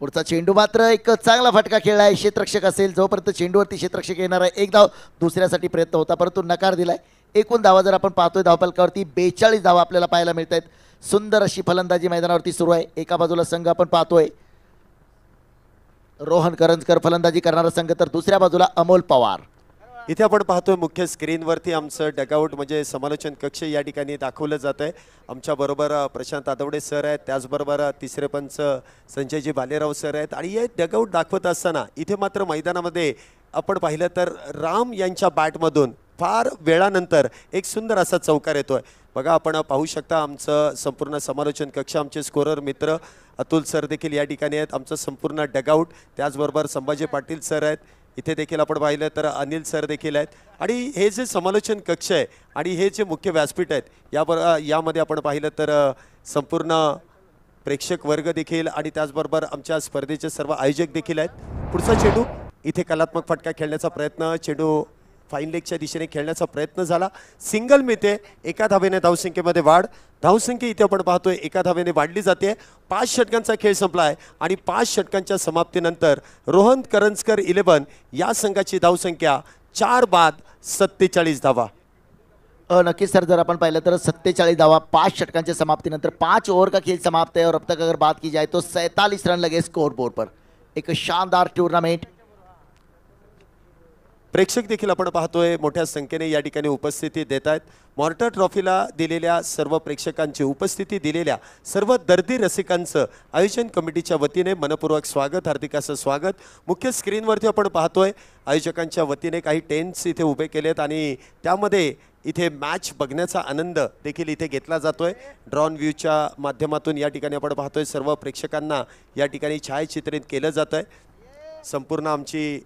पुढचा चेंडू मात्र एक चांगला फटका खेळला आहे. क्षेत्ररक्षक असेल, जोपर्यंत चेंडूवरती क्षेत्ररक्षक येणार आहे. एक धाव दुसऱ्यासाठी प्रयत्न होता परंतु नकार दिलाय. एकूण धावा जर आपण पाहतोय धावफलकावरती 42 धावा आपल्याला पाहायला मिळत आहेत. सुंदर अशी फलंदाजी मैदानावरती सुरू आहे. एका बाजूला संघ आपण पाहतोय रोहन करंजकर फलंदाजी करणारा संघ, तर दुसऱ्या बाजूला अमोल पवार. इथे आपण पाहतोय मुख्य स्क्रीनवरती आमचं डगआउट म्हणजे समालोचन कक्ष या ठिकाणी दाखवलं जात आहे. आमच्या बरोबर प्रशांत आदवडे सर आहेत, त्याचबरोबर तिसरे पंच संजयजी बालेराव सर आहेत. आणि हे डगआउट दाखवत असताना इथे मात्र मैदानामध्ये आपण पाहिलं तर राम यांच्या बॅटमधून फार वेळानंतर एक सुंदर असा चौकार येतोय. बघा आपण पाहू शकता आमचं संपूर्ण समालोचन कक्ष, आमचे स्कोरर मित्र अतुल सर देखील या ठिकाणी आहेत. आमचं संपूर्ण डगआउट, त्याचबरोबर संभाजी पाटील सर आहेत. इथे देखील आपण पाहिलं तर अनिल सर देखील आहेत. आणि हे जे समालोचन कक्ष आहे आणि हे जे मुख्य व्यासपीठ आहेत यामध्ये आपण पाहिलं तर संपूर्ण प्रेक्षक वर्ग देखील आणि त्याचबरोबर आमच्या स्पर्धेचे सर्व आयोजक देखील आहेत. पुढचा चेंडू इथे कलात्मक फटका खेळण्याचा प्रयत्न, चेंडू फाईन लेगच्या दिशेने खेळण्याचा प्रयत्न झाला. सिंगल मिळते. एका धावेने धावसंख्येमध्ये वाढ. धावसंख्या इथे आपण पाहतोय एका धावेने वाढली जाते. 5 षटकांचा खेळ संपला आहे आणि 5 षटकांच्या समाप्तीनंतर रोहन करंजकर 11 या संघाची धावसंख्या 4 बाद 47 धावा. नक्कीच सर, जर अपन पाहिलं तर 47 धावा 5 षटकांच्या समाप्तीनंतर. 5 ओवर का खेल समाप्त है और अब तक अगर बात की जाए तो 47 रन लगे स्कोर बोर्ड पर. एक शानदार टूर्नामेंट. प्रेक्षक देखील आपण पाहतोय मोठ्या संख्येने या ठिकाणी उपस्थिती देत आहेत. मॉर्टर ट्रॉफीला दिलेल्या सर्व प्रेक्षकांची उपस्थिती दिलेल्या सर्व दर्दी रसिकांचं आयोजन कमिटीच्या वतीने मनपूर्वक स्वागत, हार्दिक असं स्वागत. मुख्य स्क्रीनवरती आपण पाहतोय आयोजकांच्या वतीने काही टेंट्स इथे उभे केलेत आणि त्यामध्ये इथे मॅच बघण्याचा आनंद देखील इथे घेतला जातोय. ड्रॉन व्ह्यूच्या माध्यमातून या ठिकाणी आपण पाहतोय सर्व प्रेक्षकांना या ठिकाणी छायाचित्रित केलं जात आहे. संपूर्ण आमची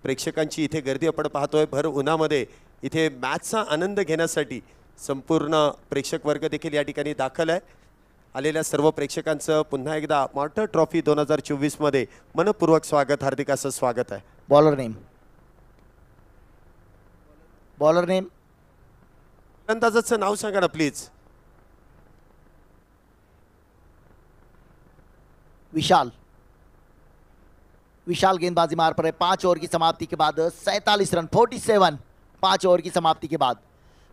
प्रेक्षकांची इथे गर्दी आपण पाहतोय. भर उन्हामध्ये इथे मॅचचा आनंद घेण्यासाठी संपूर्ण प्रेक्षक वर्ग देखील या ठिकाणी दाखल आहे. आलेल्या सर्व प्रेक्षकांचं पुन्हा एकदा मॉर्टर ट्रॉफी 2024 मध्ये मनपूर्वक स्वागत, हार्दिक असं स्वागत आहे. बॉलर नेम, बॉलर नेम, फलंदाजाचं नाव सांगा ना प्लीज. विशाल. विशाल गेंदबाजी मार पर है. 5 ओवर की समाप्ति के बाद 47 रन 47 5 ओवर की समाप्ति के बाद.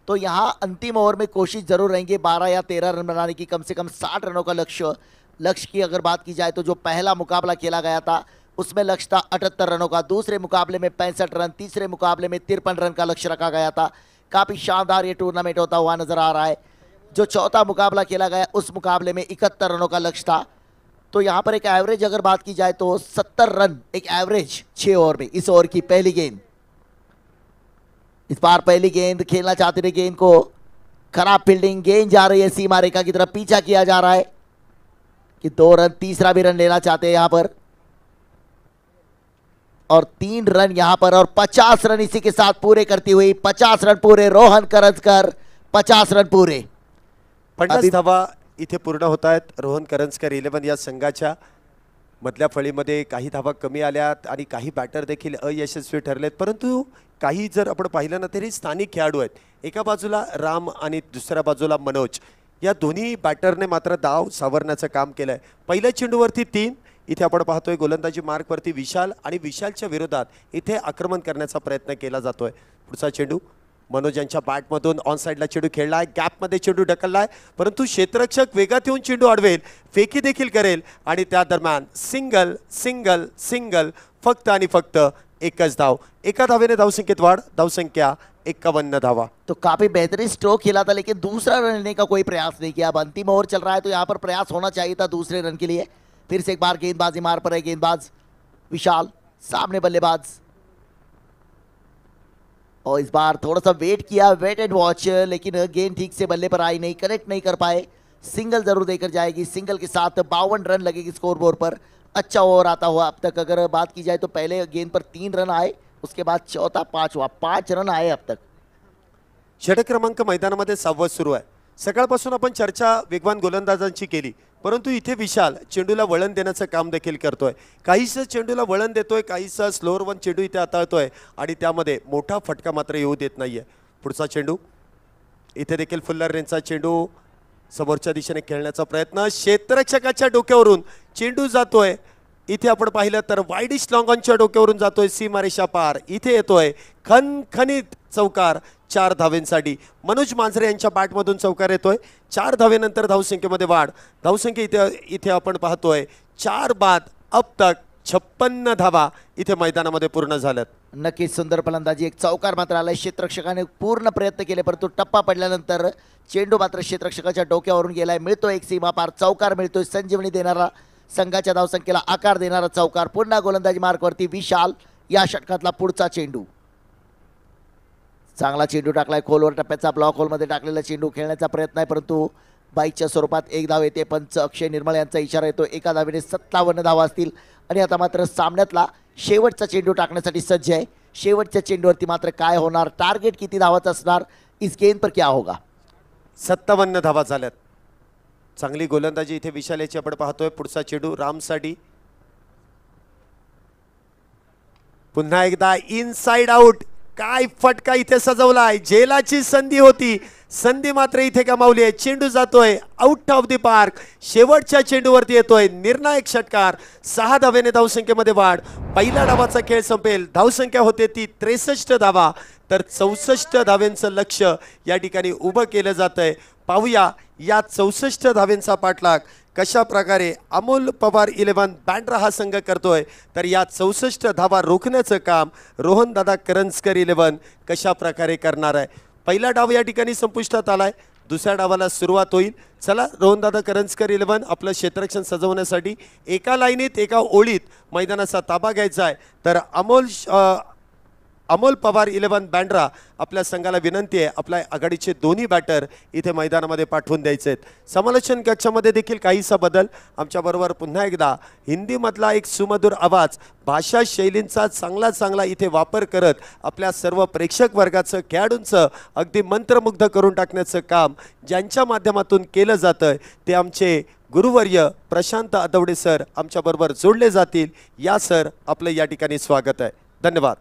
तो यहाँ अंतिम ओवर में कोशिश जरूर रहेंगे 12 या 13 रन बनाने की. कम से कम 60 रनों का लक्ष्य की अगर बात की जाए तो जो पहला मुकाबला खेला गया था उसमें लक्ष्य था 78 रनों का. दूसरे मुकाबले में 65 रन, तीसरे मुकाबले में 53 रन का लक्ष्य रखा गया था. काफ़ी शानदार ये टूर्नामेंट होता हुआ नजर आ रहा है. जो चौथा मुकाबला खेला गया उस मुकाबले में 71 रनों का लक्ष्य था. तो यहाँ पर एक एवरेज अगर बात की जाए तो 70 रन एक एवरेज 6 ओवर में. इस ओवर की पहली गेंद, इस बार पहली गेंद खेलना चाहते थे गेंद को. खराब फील्डिंग, गेंद जा रही है सीमा रेखा की तरफ, पीछा किया जा रहा है. कि 2 रन, तीसरा भी रन लेना चाहते हैं यहाँ पर, और 3 रन यहाँ पर, और 50 रन इसी के साथ पूरे करती हुई 50 रन पूरे, रोहन करंजकर 50 रन पूरे। 50 धावा इथे पूर्ण होत आहेत रोहन करंजकर 11 या संघाच्या। मधल्या फळीमध्ये काही धावा कमी आल्यात आणि काही बॅटर देखील अयशस्वी ठरलेत, परंतु काही जर आपण पाहिलं ना तरी स्थानिक खेळाडू आहेत। एका बाजूला राम आणि दुसऱ्या बाजूला मनोज, या दोन्ही बॅटरने मात्र डाव सावरण्याचं काम केलंय। पहिल्या चेंडूवरती 3, इथे आपण पाहतोय गोलंदाजी मार्कवरती विशाल, आणि विशालच्या विरोधात इथे आक्रमण करण्याचा प्रयत्न केला जातोय। पुढचा चेंडू मनोज यांच्या बॅटमधून ऑन साइडला चेंडू खेळलाय, गॅपमध्ये चेंडू ढकललाय, परंतु क्षेत्ररक्षक वेगात येऊन चेंडू अडवेल, फेकी देखील करेल, आणि त्या दरम्यान सिंगल सिंगल सिंगल, फक्त आणि फक्त एकच धाव। एका धावेने धावसंख्येत वाढ, धावसंख्या 51 धावा। तो काफी बेहतरीन स्ट्रोक खेला था, लेकिन दूसरा रन लेने का कोई प्रयास नहीं किया। अब अंतिम ओवर चल रहा है तो यहाँ पर प्रयास होना चाहिए था दूसरे रन के लिए। फिर से एक बार गेंदबाजी मार पर है गेंदबाज विशाल, सामने बल्लेबाज, और इस बार थोड़ा सा वेट किया, वेट एंड वॉच, लेकिन गेंद ठीक से बल्ले पर आई नहीं, कनेक्ट नहीं कर पाए। सिंगल जरूर देकर जाएगी, सिंगल के साथ 52 रन लगेगी स्कोर बोर्ड पर। अच्छा ओवर आता हुआ अब तक अगर बात की जाए तो पहले गेंद पर 3 रन आए, उसके बाद चौथा, 5वां, 5 रन आए अब तक। षटक क्रमांक मैदानामध्ये 6वा सुरू आहे। सकाळपासून आपण चर्चा वेगवान गोलंदाजांची केली, परंतु इथे विशाल चेंडूला वळण देण्याचं काम देखील करतोय। काहीसं चेंडूला वळण देतोय, काहीसं स्लोअर वन चेंडू इथे हाताळतोय, आणि त्यामध्ये मोठा फटका मात्र येऊ देत नाहीये। पुढचा चेंडू, इथे देखील फुल्लर रेंजचा चेंडू समोरच्या दिशेने खेळण्याचा प्रयत्न, क्षेत्ररक्षकाच्या डोक्यावरून चेंडू जातोय। इथे आपण पाहिलं तर वाईडिश लॉंगॉनच्या डोक्यावरून जातोय, सीमारेषा पार, इथे येतोय खणखणीत चौकार 4 धावेंसाठी। मनोज मांजरे यांच्या बॅटमधून चौकार येतोय, 4 धावेनंतर धावसंख्येमध्ये वाढ, धावसंख्या इथे आपण पाहतोय 4 बाद अब तक 56 धावा इथे मैदानामध्ये पूर्ण झाल्यात। नक्कीच सुंदर फलंदाजी, एक चौकार मात्र आलाय, क्षेत्ररक्षकाने पूर्ण प्रयत्न केले परंतु टप्पा पडल्यानंतर चेंडू मात्र क्षेत्ररक्षकाच्या डोक्यावरून गेलाय। मिळतो एक सीमा पार चौकार, मिळतोय संजीवनी देणारा, संघाच्या धावसंख्येला आकार देणारा चौकार। पुन्हा गोलंदाजी मार्कवरती विशाल, या षटकातला पुढचा चेंडू, चांगला चेंडू टाकलाय, खोलवर टप्प्याचा ब्लॉक होलमध्ये टाकलेला चेंडू खेळण्याचा प्रयत्न आहे, परंतु बाईकच्या स्वरूपात एक धाव येते। पंच अक्षय निर्मळ यांचा इशारा येतो, एका धावेने 57 धावा असतील, आणि आता मात्र सामन्यातला शेवटचा चेंडू टाकण्यासाठी सज्ज आहे। शेवटच्या चेंडूवरती मात्र काय होणार, टार्गेट किती धावाचं असणार, इस गेंद पर क्या होगा। 57 धावा झाल्यात। चांगली गोलंदाजी इथे विशाल याची आपण पाहतोय। पुढचा चेंडू रामसाठी, पुन्हा एकदा इनसाइड आउट, काय फटका इथे सजवलाय, जेलाची संधी होती, संधी मात्र इथे गमावली आहे। चेंडू जातोय आउट ऑफ द पार्क, शेवटच्या चेंडूवरती येतोय निर्णायक षटकार, 6 धावेने धावसंख्येमध्ये वाढ। पहिल्या डावाचा खेळ संपेल, धावसंख्या होते ती 63 धावा, तर 64 धावेंचं लक्ष या ठिकाणी उभं केलं जातंय। पाहूया या 64 धावेंचा पाठलाग कशा प्रकारे अमोल पवार 11 बँड्रा हा संघ करतोय, तर या 64 धावा रोखण्याचं काम रोहन दादा करंजकर 11 कशा प्रकारे करणार आहे। पहिला डाव या ठिकाणी संपुष्टात आलाय, दुसऱ्या डावाला सुरुवात होईल। चला रोहन दादा करंजकर 11 आपलं क्षेत्ररक्षण सजवण्यासाठी एका लाईनीत एका ओळीत मैदानाचा ताबा घ्यायचा आहे, तर अमोल पवार 11 बँड्रा आपल्या संघाला विनंती आहे आपल्या आघाडीचे दोन्ही बॅटर इथे मैदानामध्ये पाठवून द्यायचे आहेत। समालोचन कक्षामध्ये देखील काहीसा बदल, आमच्याबरोबर पुन्हा एकदा हिंदीमधला एक सुमधुर आवाज, भाषा शैलींचा चांगला इथे वापर करत आपल्या सर्व प्रेक्षक वर्गाचं, खेळाडूंचं अगदी मंत्रमुग्ध करून टाकण्याचं काम ज्यांच्या माध्यमातून केलं जातं ते आमचे गुरुवर्य प्रशांत आदवडे सर आमच्याबरोबर जोडले जातील। या सर आपलं या ठिकाणी स्वागत आहे, धन्यवाद।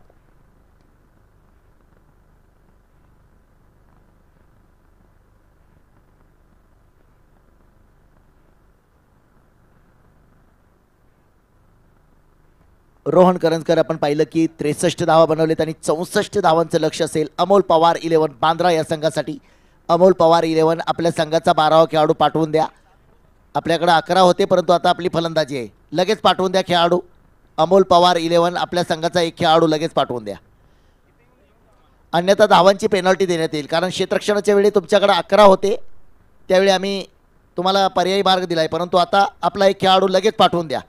रोहन करंजकर आपण पाहिलं की 63 धावा बनवलेत आणि 64 धावांचं लक्ष असेल अमोल पवार 11 बांद्रा या संघासाठी। अमोल पवार 11 आपल्या संघाचा 12वा खेळाडू पाठवून द्या। आपल्याकडे 11 होते परंतु आता आपली फलंदाजी आहे, लगेच पाठवून द्या खेळाडू। अमोल पवार 11 आपल्या संघाचा एक खेळाडू लगेच पाठवून द्या, अन्यथा धावांची पेनल्टी देण्यात येईल। कारण क्षेत्ररक्षणाच्या वेळी तुमच्याकडे 11 होते त्यावेळी आम्ही तुम्हाला पर्यायी मार्ग दिलाय, परंतु आता आपला एक खेळाडू लगेच पाठवून द्या।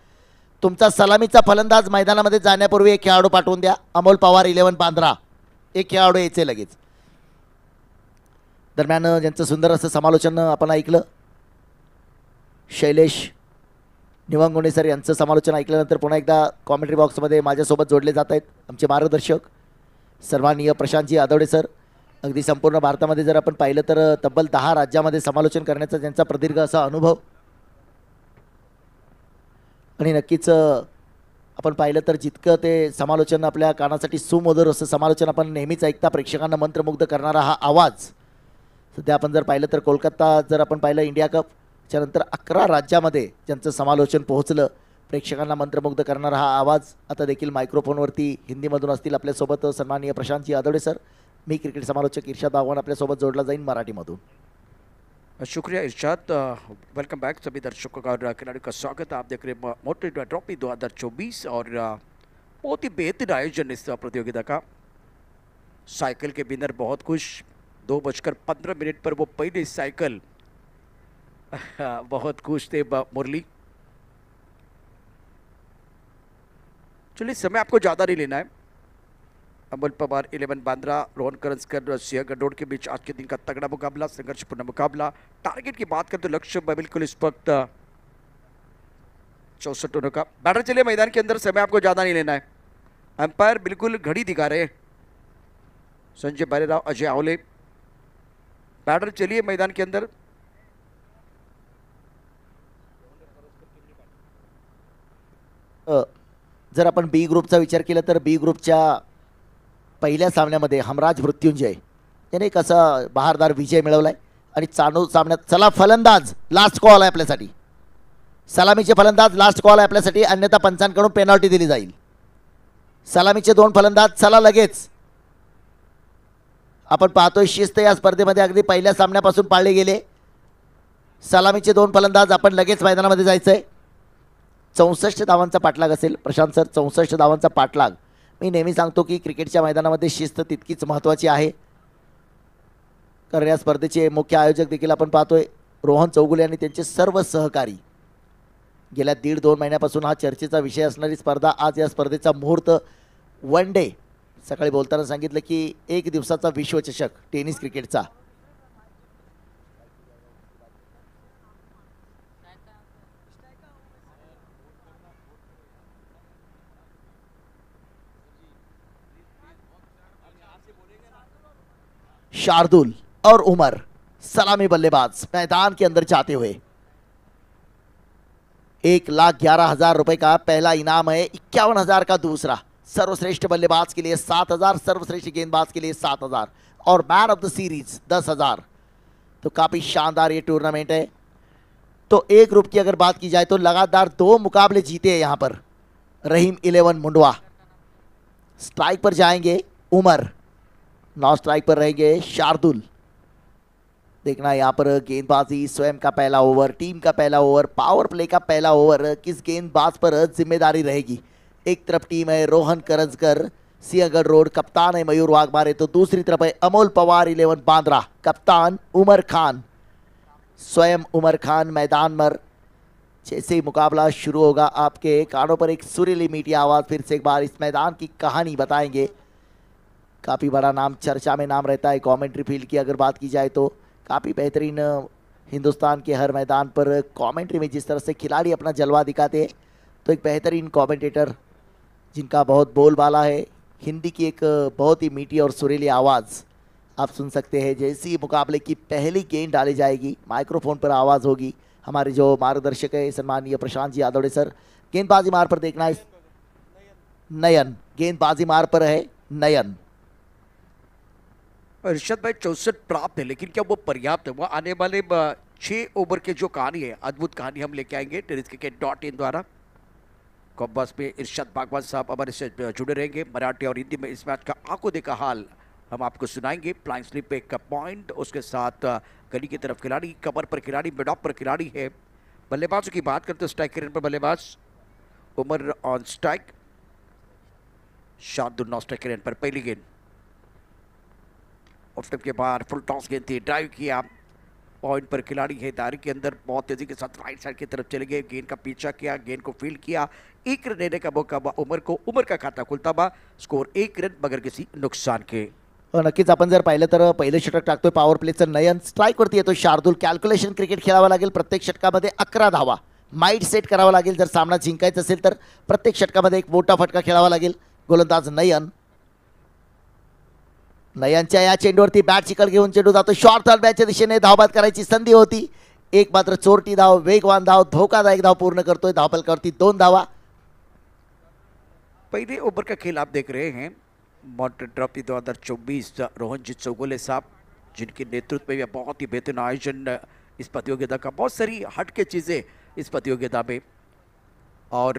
तुमचा सलामीचा फलंदाज मैदानामध्ये जाण्यापूर्वी एक खेळाडू पाठवून द्या। अमोल पवार 11 बांद्रा, एक खेळाडू यायचे लगेच। दरम्यान ज्यांचं सुंदर असं समालोचन आपण ऐकलं, शैलेश निवंगुणे सर यांचं समालोचन ऐकल्यानंतर पुन्हा एकदा कॉमेंट्री बॉक्समध्ये माझ्यासोबत जोडले जात आहेत आमचे मार्गदर्शक सन्माननीय प्रशांतजी आदवडे सर. अगदी संपूर्ण भारतामध्ये जर आपण पाहिलं तर तब्बल 10 राज्यामध्ये समालोचन करण्याचा त्यांचा प्रदीर्घ असा अनुभव. आणि नक्कीच आपण पाहिलं तर जितकं ते समालोचन आपल्या कानासाठी सुमधुर असं समालोचन आपण नेहमीच ऐकता, प्रेक्षकांना मंत्रमुग्ध करणारा हा आवाज. सध्या आपण जर पाहिलं तर कोलकाता जर आपण पाहिलं इंडिया कप त्यानंतर 11 राज्यामध्ये ज्यांचं समालोचन पोहोचलं, प्रेक्षकांना मंत्रमुग्ध करणारा हा आवाज आता देखील मायक्रोफोनवरती हिंदीमधून असतील आपल्यासोबत सन्माननीय प्रशांतजी आदवडे सर. मी क्रिकेट समालोचक इर्शाद बागवान आपल्यासोबत जोडला जाईन मराठीमधून. शुक्रिया इरशाद. वेलकम बैक सभी दर्शकों का और खिलाड़ियों का स्वागत है. आप देख रहे हैं मोटो ट्रॉफी 2024 और बहुत ही बेहतरीन आयोजन इस प्रतियोगिता का. साइकिल के विनर बहुत खुश, 2:15 पर वो पहली साइकिल बहुत खुश थे मुरली. चलिए समय आपको ज़्यादा नहीं लेना है. अमोल पवार 11 बांद्रा, रोहन करंजकर, सिंह गडोड के बीच आज के दिन का तगड़ा मुकाबला, संघर्षपूर्ण मुकाबला. टारगेट की बात करें तो लक्ष्य बिल्कुल इस वक्त 64 रनों का. बैटर चलिए मैदान के अंदर, समय आपको ज़्यादा नहीं लेना है. अंपायर बिल्कुल घड़ी दिखा रहे हैं, संजय बारेराव, अजय आवले. बैटर चलिए मैदान के अंदर. जर आपण बी ग्रुपचा विचार केला तर बी ग्रुपच्या पहिल्या सामन्यामध्ये हमराज मृत्युंजय याने एक असा बहारदार विजय मिळवलाय. आणि चालू सामन्यात चला फलंदाज लास्ट कॉल आहे आपल्यासाठी, सलामीचे फलंदाज लास्ट कॉल आहे आपल्यासाठी, अन्यथा पंचांकडून पेनल्टी दिली जाईल. सलामीचे 2 फलंदाज चला लगेच. आपण पाहतोय शिस्त या स्पर्धेमध्ये अगदी पहिल्या सामन्यापासून पाळले गेले. सलामीचे 2 फलंदाज, आपण लगेच मैदानामध्ये जायचंय. 64 धावांचा पाठलाग असेल प्रशांत सर, 64 धावांचा पाठलाग. मी नेहमी सांगतो की क्रिकेटच्या मैदानामध्ये शिस्त तितकीच महत्त्वाची आहे. कारण या स्पर्धेचे मुख्य आयोजक देखील आपण पाहतोय रोहन चौगुले आणि त्यांचे सर्व सहकारी. गेल्या 1.5-2 महिन्यापासून हा चर्चेचा विषय असणारी स्पर्धा, आज या स्पर्धेचा मुहूर्त वन डे. सकाळी बोलताना सांगितलं की 1 दिवसाचा विश्वचषक टेनिस क्रिकेटचा. शार्दुल और उमर सलामी बल्लेबाज मैदान के अंदर जाते हुए. 1,11,000 रुपए का पहला इनाम है, 51,000 का दूसरा. सर्वश्रेष्ठ बल्लेबाज के लिए 7,000, सर्वश्रेष्ठ गेंदबाज के लिए 7,000 और मैन ऑफ द सीरीज 10,000. तो काफी शानदार ये टूर्नामेंट है. तो ए ग्रुप की अगर बात की जाए तो लगातार 2 मुकाबले जीते हैं यहाँ पर रहीम 11 मुंडवा. स्ट्राइक पर जाएंगे उमर, 9 स्ट्राइक पर रहेंगे शार्दुल. देखना यहाँ पर गेंदबाजी, स्वयं का पहला ओवर, टीम का पहला ओवर, पावर प्ले का पहला ओवर किस गेंदबाज पर जिम्मेदारी रहेगी. एक तरफ टीम है रोहन करंजकर, सिंहगढ़ रोड, कप्तान है मयूर वाघमारे. तो दूसरी तरफ है अमोल पवार 11 बांद्रा, कप्तान उमर खान. स्वयं उमर खान मैदान पर. जैसे ही मुकाबला शुरू होगा आपके कानों पर एक सुरीली मीठी आवाज़ फिर से एक बार इस मैदान की कहानी बताएंगे. काफ़ी बड़ा नाम, चर्चा में नाम रहता है कमेंट्री फील्ड की अगर बात की जाए तो. काफ़ी बेहतरीन हिंदुस्तान के हर मैदान पर कमेंट्री में जिस तरह से खिलाड़ी अपना जलवा दिखाते हैं, तो एक बेहतरीन कमेंटेटर जिनका बहुत बोलबाला है, हिंदी की एक बहुत ही मीठी और सुरीली आवाज़ आप सुन सकते हैं. जैसे ही मुकाबले की पहली गेंद डाली जाएगी माइक्रोफोन पर आवाज़ होगी. हमारे जो मार्गदर्शक है सम्मानीय प्रशांत जी आदौड़े सर, गेंदबाजी मार पर देखना है नयन, गेंदबाजी मार पर है नयन. इरशाद भाई 64 प्राप्त है, लेकिन क्या वो पर्याप्त है? वो आने वाले 6 ओवर के जो कहानी है, अद्भुत कहानी हम लेके आएंगे टेनिसcricket.in द्वारा. कॉम्बस में इरशाद बागवान साहब हमारे से जुड़े रहेंगे. मराठी और हिंदी में इस मैच का आंखों देखा हाल हम आपको सुनाएंगे. फ्लाइंग स्लिप पे एक पॉइंट, उसके साथ गली की तरफ खिलाड़ी, कवर पर खिलाड़ी, मिड ऑफ पर खिलाड़ी है. बल्लेबाजों की बात करते हैं, स्ट्राइक के पर बल्लेबाज उमर ऑन स्ट्राइक, शार्दुल 9 स्ट्राइक के पर. पहली गेंद ऑफ स्टंप के बाहर, फुल टॉस गेंद थी, ड्राइव किया, पॉइंट पर खिलाड़ी है. दायरे के अंदर बहुत तेजी के साथ राइट साइड की तरफ चले गए, गेंद का पीछा किया, गेंद को फील्ड किया. 1 रन देने का मौका हुआ उमर को. उमर का खाता खुलता हुआ, स्कोर 1 रन बगैर किसी नुकसान के. नक्कीच आपण जर पाहिलं तर पहिलं षटक टाकतोय पॉवर प्लेचं नयन. स्ट्राईकवरती येतो शार्दुल. कॅल्क्युलेशन क्रिकेट खेळावं लागेल. प्रत्येक षटकामध्ये 11 धावा, माइंड सेट करावा लागेल. जर सामना जिंकायचा असेल तर प्रत्येक षटकामध्ये एक मोठा फटका खेळावा लागेल. गोलंदाज नयन, नयनच्या या चेंडूवरती बॅट चिकल घेऊन चेंडू जातो शॉर्ट थर्ड बॅटच्या दिशेने. धावबाद करायची संधी होती, एक मात्र चोरटी धाव, वेगवान धाव, धोकादायक धाव पूर्ण करतोय. धावफलकावरती 2 धावा. पहले ओवर का खेल आप देख रहे हैं मॉडर्न ट्रॉफी 2024. रोहनजीत चौगुले साहब जिनके नेतृत्व में बहुत ही बेहतरीन आयोजन इस प्रतियोगिता का, बहुत सारी हट के चीज़ें इस प्रतियोगिता में. और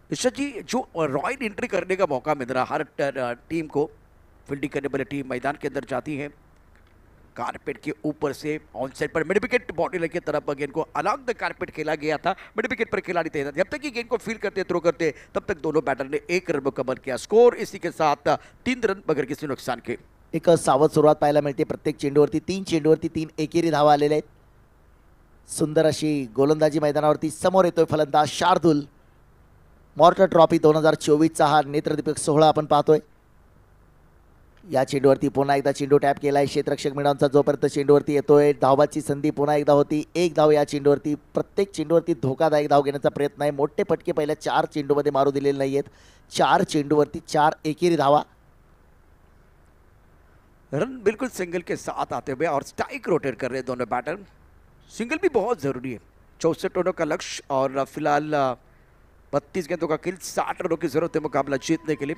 ईशा जी, जो रॉयल एंट्री करने का मौका मिल रहा हर टीम को, फील्डिंग करने वाली टीम मैदान के अंदर जाती है, कारपेट के ऊपर से ऑन साइड पर मिड विकेट बाउंड्री की तरफ गेंद को अलॉन्ग द कारपेट खेला गया था. मिड विकेट पर खिलाड़ी तैनात, जब तक ये गेंद को फील करते थ्रो करते तब तक दोनों बैटर ने 1 रन मुकम्मल किया. स्कोर इसी के साथ 3 रन बगैर किसी नुकसान के. एक सावध सुरुवात पाहायला मिळते. प्रत्येक चेंडूवरती 3 चेंडूवरती 3 एकेरी धावा आलेल्या आहेत. सुंदर अशी गोलंदाजी मैदानावरती. समोर येतोय फलंदाज शार्दुल. मॉर्टर ट्रॉफी 2024चा हा नेत्रदीपक सोहळा आपण पाहतोय. या चेंडूवरती पुन्हा एकदा चेंडू टॅप केलाय क्षेत्ररक्षक मिडांचा. जोपर्यंत चेंडूवरती येतोय धावाची संधी पुन्हा एकदा होती. 1 धाव या चेंडूवरती. प्रत्येक चेंडूवरती धोकादायक धाव घेण्याचा प्रयत्न आहे. मोठे फटके पहिल्या 4 चेंडूमध्ये मारू दिलेले नाही आहेत. 4 चेंडूवरती 4 एकेरी धावा. रन बिल्कुल सिंगल के साथ आते हुए और स्ट्राइक रोटेट कर रहे हैं दोनों बैटर. सिंगल भी बहुत ज़रूरी है. 64 रनों का लक्ष्य और फिलहाल 32 गेंदों का किल. 60 रनों की जरूरत है मुकाबला जीतने के लिए.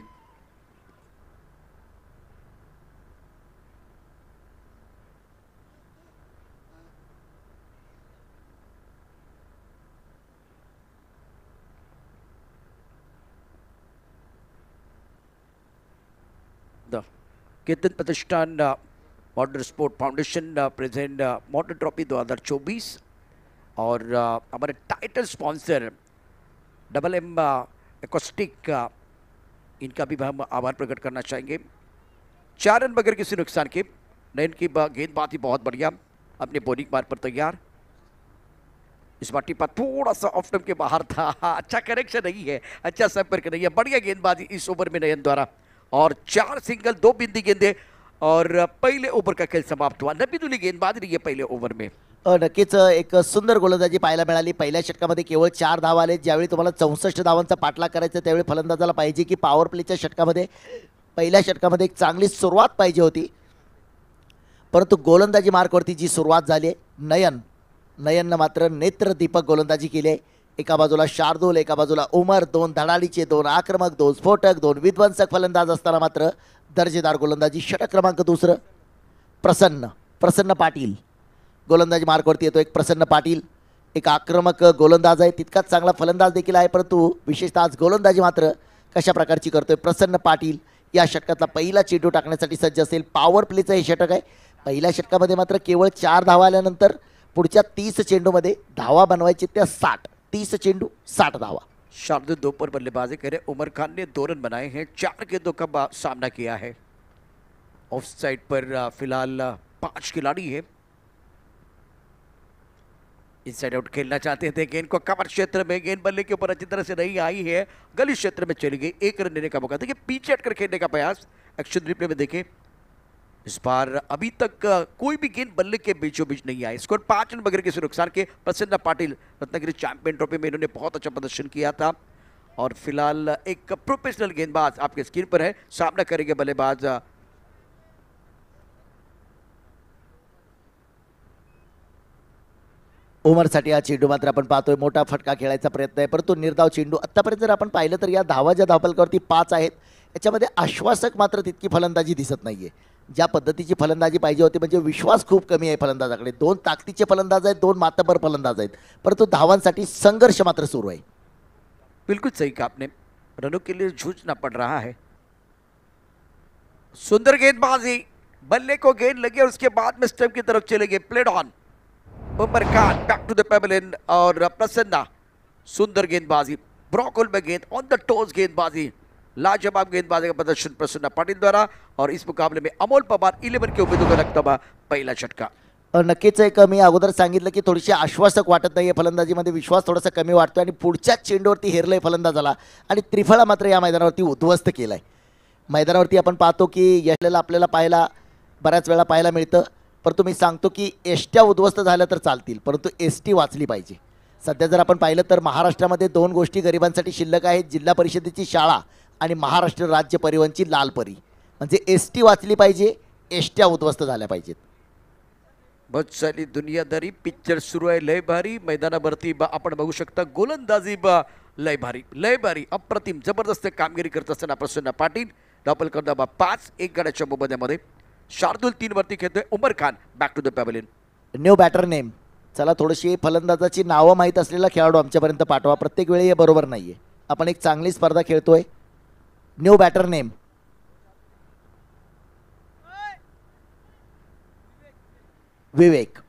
Kirtan Pratishthan modern sport foundation present modern trophy 2024 और हमारे टाइटल स्पॉन्सर MM एकोस्टिक, इनका भी हम आभार प्रकट करना चाहेंगे. 4 रन बगैर किसी नुकसान के. नयन की गेंदबाजी बहुत बढ़िया, अपने बॉलिंग मार्ग पर तैयार. इस बार टिप्पा थोड़ा सा ऑफ टर्म के बाहर था. अच्छा करेक्शन नहीं है, अच्छा संपर्क नहीं है. बढ़िया गेंदबाजी इस ओवर में नयन द्वारा. और 4 सिंगल 2 बिंदी गेंदे और पहले ओवर का खेल समाप्त हुआ. नबीदुल्ली गेंदबाजी रही है पहले ओवर में. नक्कीच एक सुंदर गोलंदाजी पाहायला मिळाली. पहिल्या षटकामध्ये केवळ 4 धावा आले. ज्यावेळी तुम्हाला 64 धावांचा पाठलाग करायचा त्यावेळी फलंदाजाला पाहिजे की पॉवर प्लेच्या षटकामध्ये पहिल्या षटकामध्ये एक चांगली सुरुवात पाहिजे होती. परंतु गोलंदाजी मार्कवरती जी सुरुवात झाली नयननं मात्र नेत्रदीपक गोलंदाजी केली आहे. एका बाजूला शार्दुल, एका बाजूला उमर. 2 धडाडीचे, 2 आक्रमक, 2 स्फोटक, 2 विध्वंसक फलंदाज असताना मात्र दर्जेदार गोलंदाजी. षटक क्रमांक 2 प्रसन्न पाटील गोलंदाजी मार्कवरती येतो. एक प्रसन्न पाटील एक आक्रमक गोलंदाज आहे, तितकाच चांगला फलंदाज देखील आहे. परंतु विशेषतः आज गोलंदाजी मात्र कशा प्रकारची करतोय प्रसन्न पाटील. या षटकातला पहिला चेंडू टाकण्यासाठी सज्ज असेल. पॉवर प्लेचं हे षटक आहे. पहिल्या षटकामध्ये मात्र केवळ 4 धावा आल्यानंतर पुढच्या 30 चेंडूमध्ये धावा बनवायची त्या 60. 30 चेंडू 60 धावा. शार्दुल 2 पर बल्लेबाजी करे. उमर खान ने 2 रन बनाए हैं. 4 गेंदों का सामना किया है. ऑफ साइड पर फिलहाल 5 खिलाड़ी है. इनसाइड आउट खेलना चाहते थे. गेंद को कवर क्षेत्र में, गेंद बल्ले के ऊपर अच्छी तरह से नहीं आई है, गली क्षेत्र में चली गई. 1 रन लेने का मौका. देखिए पीछे हटकर खेलने का प्रयास. एक्शन रिप्ले में देखें, इस बार अभी तक कोई भी गेंद बल्ले के बीचों बीच नहीं आई. स्कोर 5 रन बगैर किसी नुकसान के. प्रसन्न पाटिल रत्नागिरी चैंपियन ट्रॉफी में इन्होंने बहुत अच्छा प्रदर्शन किया था. और फिलहाल एक प्रोफेशनल गेंदबाज आपके स्क्रीन पर है. सामना करेंगे बल्लेबाज उमरसाठी हा चेंडू मात्र आपण पाहतोय मोठा फटका खेळायचा प्रयत्न आहे. परंतु निर्धाव चेंडू. आत्तापर्यंत जर आपण पाहिलं तर या धावा ज्या धावफलकावरती 5 आहेत याच्यामध्ये आश्वासक मात्र तितकी फलंदाजी दिसत नाहीये. ज्या पद्धतीची फलंदाजी पाहिजे होती म्हणजे विश्वास खूप कमी आहे फलंदाजाकडे. 2 ताकदीचे फलंदाज आहेत, 2 मातबर फलंदाज आहेत, परंतु धावांसाठी संघर्ष मात्र सुरू आहे. बिल्कुल सही कहा आपने. रनों के लिए जूझना पड़ रहा है. सुंदर गेंदबाजी. बल्ले को गेंद लगी और उसके बाद में स्टंप की तरफ चले गए. Played on. Umar Khan back to the pavilion और प्रसन्ना. सुंदर गेंदबाजी. ब्रॉकहोल में गेंद, ऑन द टोज गेंदबाजी. लाजवाब गेंदबाजी का प्रदर्शन प्रसन्न पाटिल द्वारा. और इस मुकाबले में अमोल पवार 11 के उमेदवार लगता हुआ पहिला षटका. नक्कीच एक मी अगोदर सांगितलं की थोडीशी आश्वासक वाटत नाही. फलंदाजीमध्ये विश्वास थोडासा कमी वाटतो आणि पुढच्या चेंडूवरती हेरलंय फलंदाजाला आणि त्रिफळा मात्र या मैदानावरती उद्ध्वस्त केलाय. मैदानावरती आपण पाहतो की यशला आपल्याला पाहायला बऱ्याच वेळा पाहायला मिळतं. परंतु मी सांगतो की एसट्या उद्ध्वस्त झाल्या तर चालतील, परंतु एसटी वाचली पाहिजे. सध्या जर आपण पाहिलं तर महाराष्ट्रामध्ये 2 गोष्टी गरिबांसाठी शिल्लक आहेत, जिल्हा परिषदेची शाळा आणि महाराष्ट्र राज्य परिवहनची लाल परी. म्हणजे एसटी वाचली पाहिजे, एसट्या उद्ध्वस्त झाल्या पाहिजेत. बहुत सारी दुनियादारी पिक्चर सुरू आहे, लय भारी मैदानावरती आपण बघू शकता गोलंदाजी लय भारी अप्रतिम जबरदस्त कामगिरी करत असताना प्रसन्न पाटील. धावफलक क्रमांक 5 एक गड्याच्या मोबदल्यामध्ये शार्दुल 3 वरती खेळतोय. Umar Khan back to the pavilion. New batter name. चला थोडीशी फलंदाजाची नावं माहीत असलेला खेळाडू आमच्यापर्यंत पाठवा. प्रत्येक वेळी हे बरोबर नाहीये. आपण एक चांगली स्पर्धा खेळतोय. New batter name. विवेक.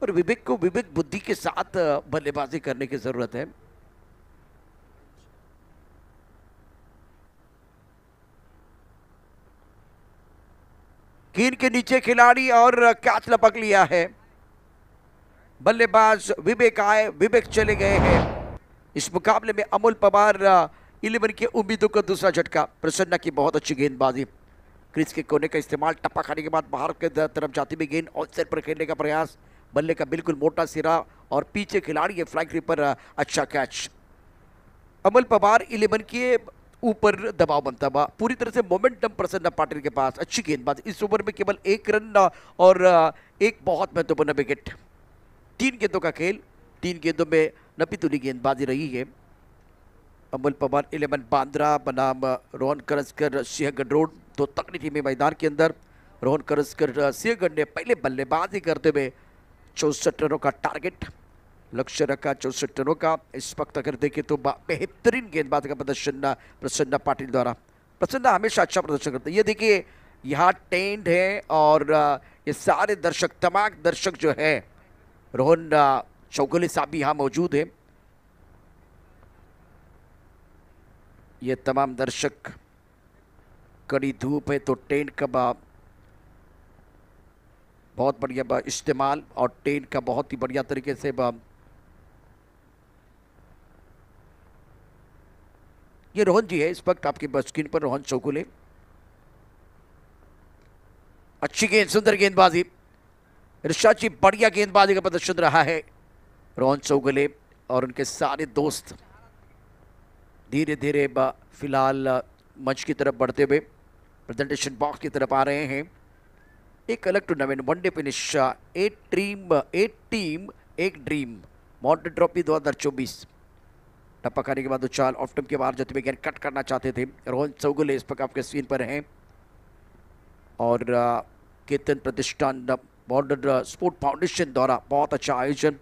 और विवेक को विवेक बुद्धि के साथ बल्लेबाजी करने की जरूरत है. गेंद के नीचे खिलाड़ी और कैच लपक लिया है. बल्लेबाज विवेक आए, विवेक चले गए हैं. इस मुकाबले में अमोल पवार 11 के उम्मीदों का दूसरा झटका. प्रसन्ना की बहुत अच्छी गेंदबाजी. क्रीज के कोने का इस्तेमाल, टप्पा खाने के बाद बाहर की तरफ जाती हुई गेंद ऑफ साइड पर खेलने का प्रयास. बल्ले का बिल्कुल मोटा सिरा और पीछे खिलाड़ी है फ्लाइंग पर अच्छा कैच. अमल पवार 11 के ऊपर दबाव बनता हुआ, पूरी तरह से मोमेंटम प्रसन्न पाटिल के पास. अच्छी गेंदबाजी. इस ओवर में केवल 1 रन और एक बहुत महत्वपूर्ण विकेट. 3 गेंदों का खेल, 3 गेंदों में नपीतुली गेंदबाजी रही है. अमल पवार 11 बांद्रा बनाम रोहन करंजकर सिंहगढ़ रोड. तो तगड़ी टीमें मैदान के अंदर. रोहन करंजकर सिंहगढ़ ने पहले बल्लेबाजी करते हुए 64 रनों का टारगेट लक्ष्य रखा. 64 रनों का. इस वक्त अगर देखें तो बेहतरीन गेंदबाजी का प्रदर्शन प्रसन्न पाटिल द्वारा. प्रसन्न हमेशा अच्छा प्रदर्शन करते हैं. ये देखिए यहाँ टेंट है और ये सारे दर्शक, तमाम दर्शक जो है, रोहन चौगुले साहब भी यहाँ मौजूद है. ये तमाम दर्शक, कड़ी धूप है तो टेंट का बहुत बढ़िया इस्तेमाल और टेंट का बहुत ही बढ़िया तरीके से ये रोहन जी है इस वक्त आपके स्क्रीन पर. रोहन चौगुले. अच्छी गेंद, सुंदर गेंदबाजी. ऋषाद जी बढ़िया गेंदबाजी का प्रदर्शन रहा है. रोहन चौगुले और उनके सारे दोस्त धीरे धीरे फिलहाल मंच की तरफ बढ़ते हुए प्रेजेंटेशन बॉक्स की तरफ आ रहे हैं. एक अलग tournament, one day finish, 8 team 1 dream model trophy 2024. टप्पा खाने के बाद उछाल, ऑफ टीम के बाहर जाते हुए गेंद कट करना चाहते थे. रोहन चौगुले इस वक्त आपके स्क्रीन पर हैं और केतन प्रतिष्ठान मॉडर्न स्पोर्ट फाउंडेशन द्वारा बहुत अच्छा आयोजन.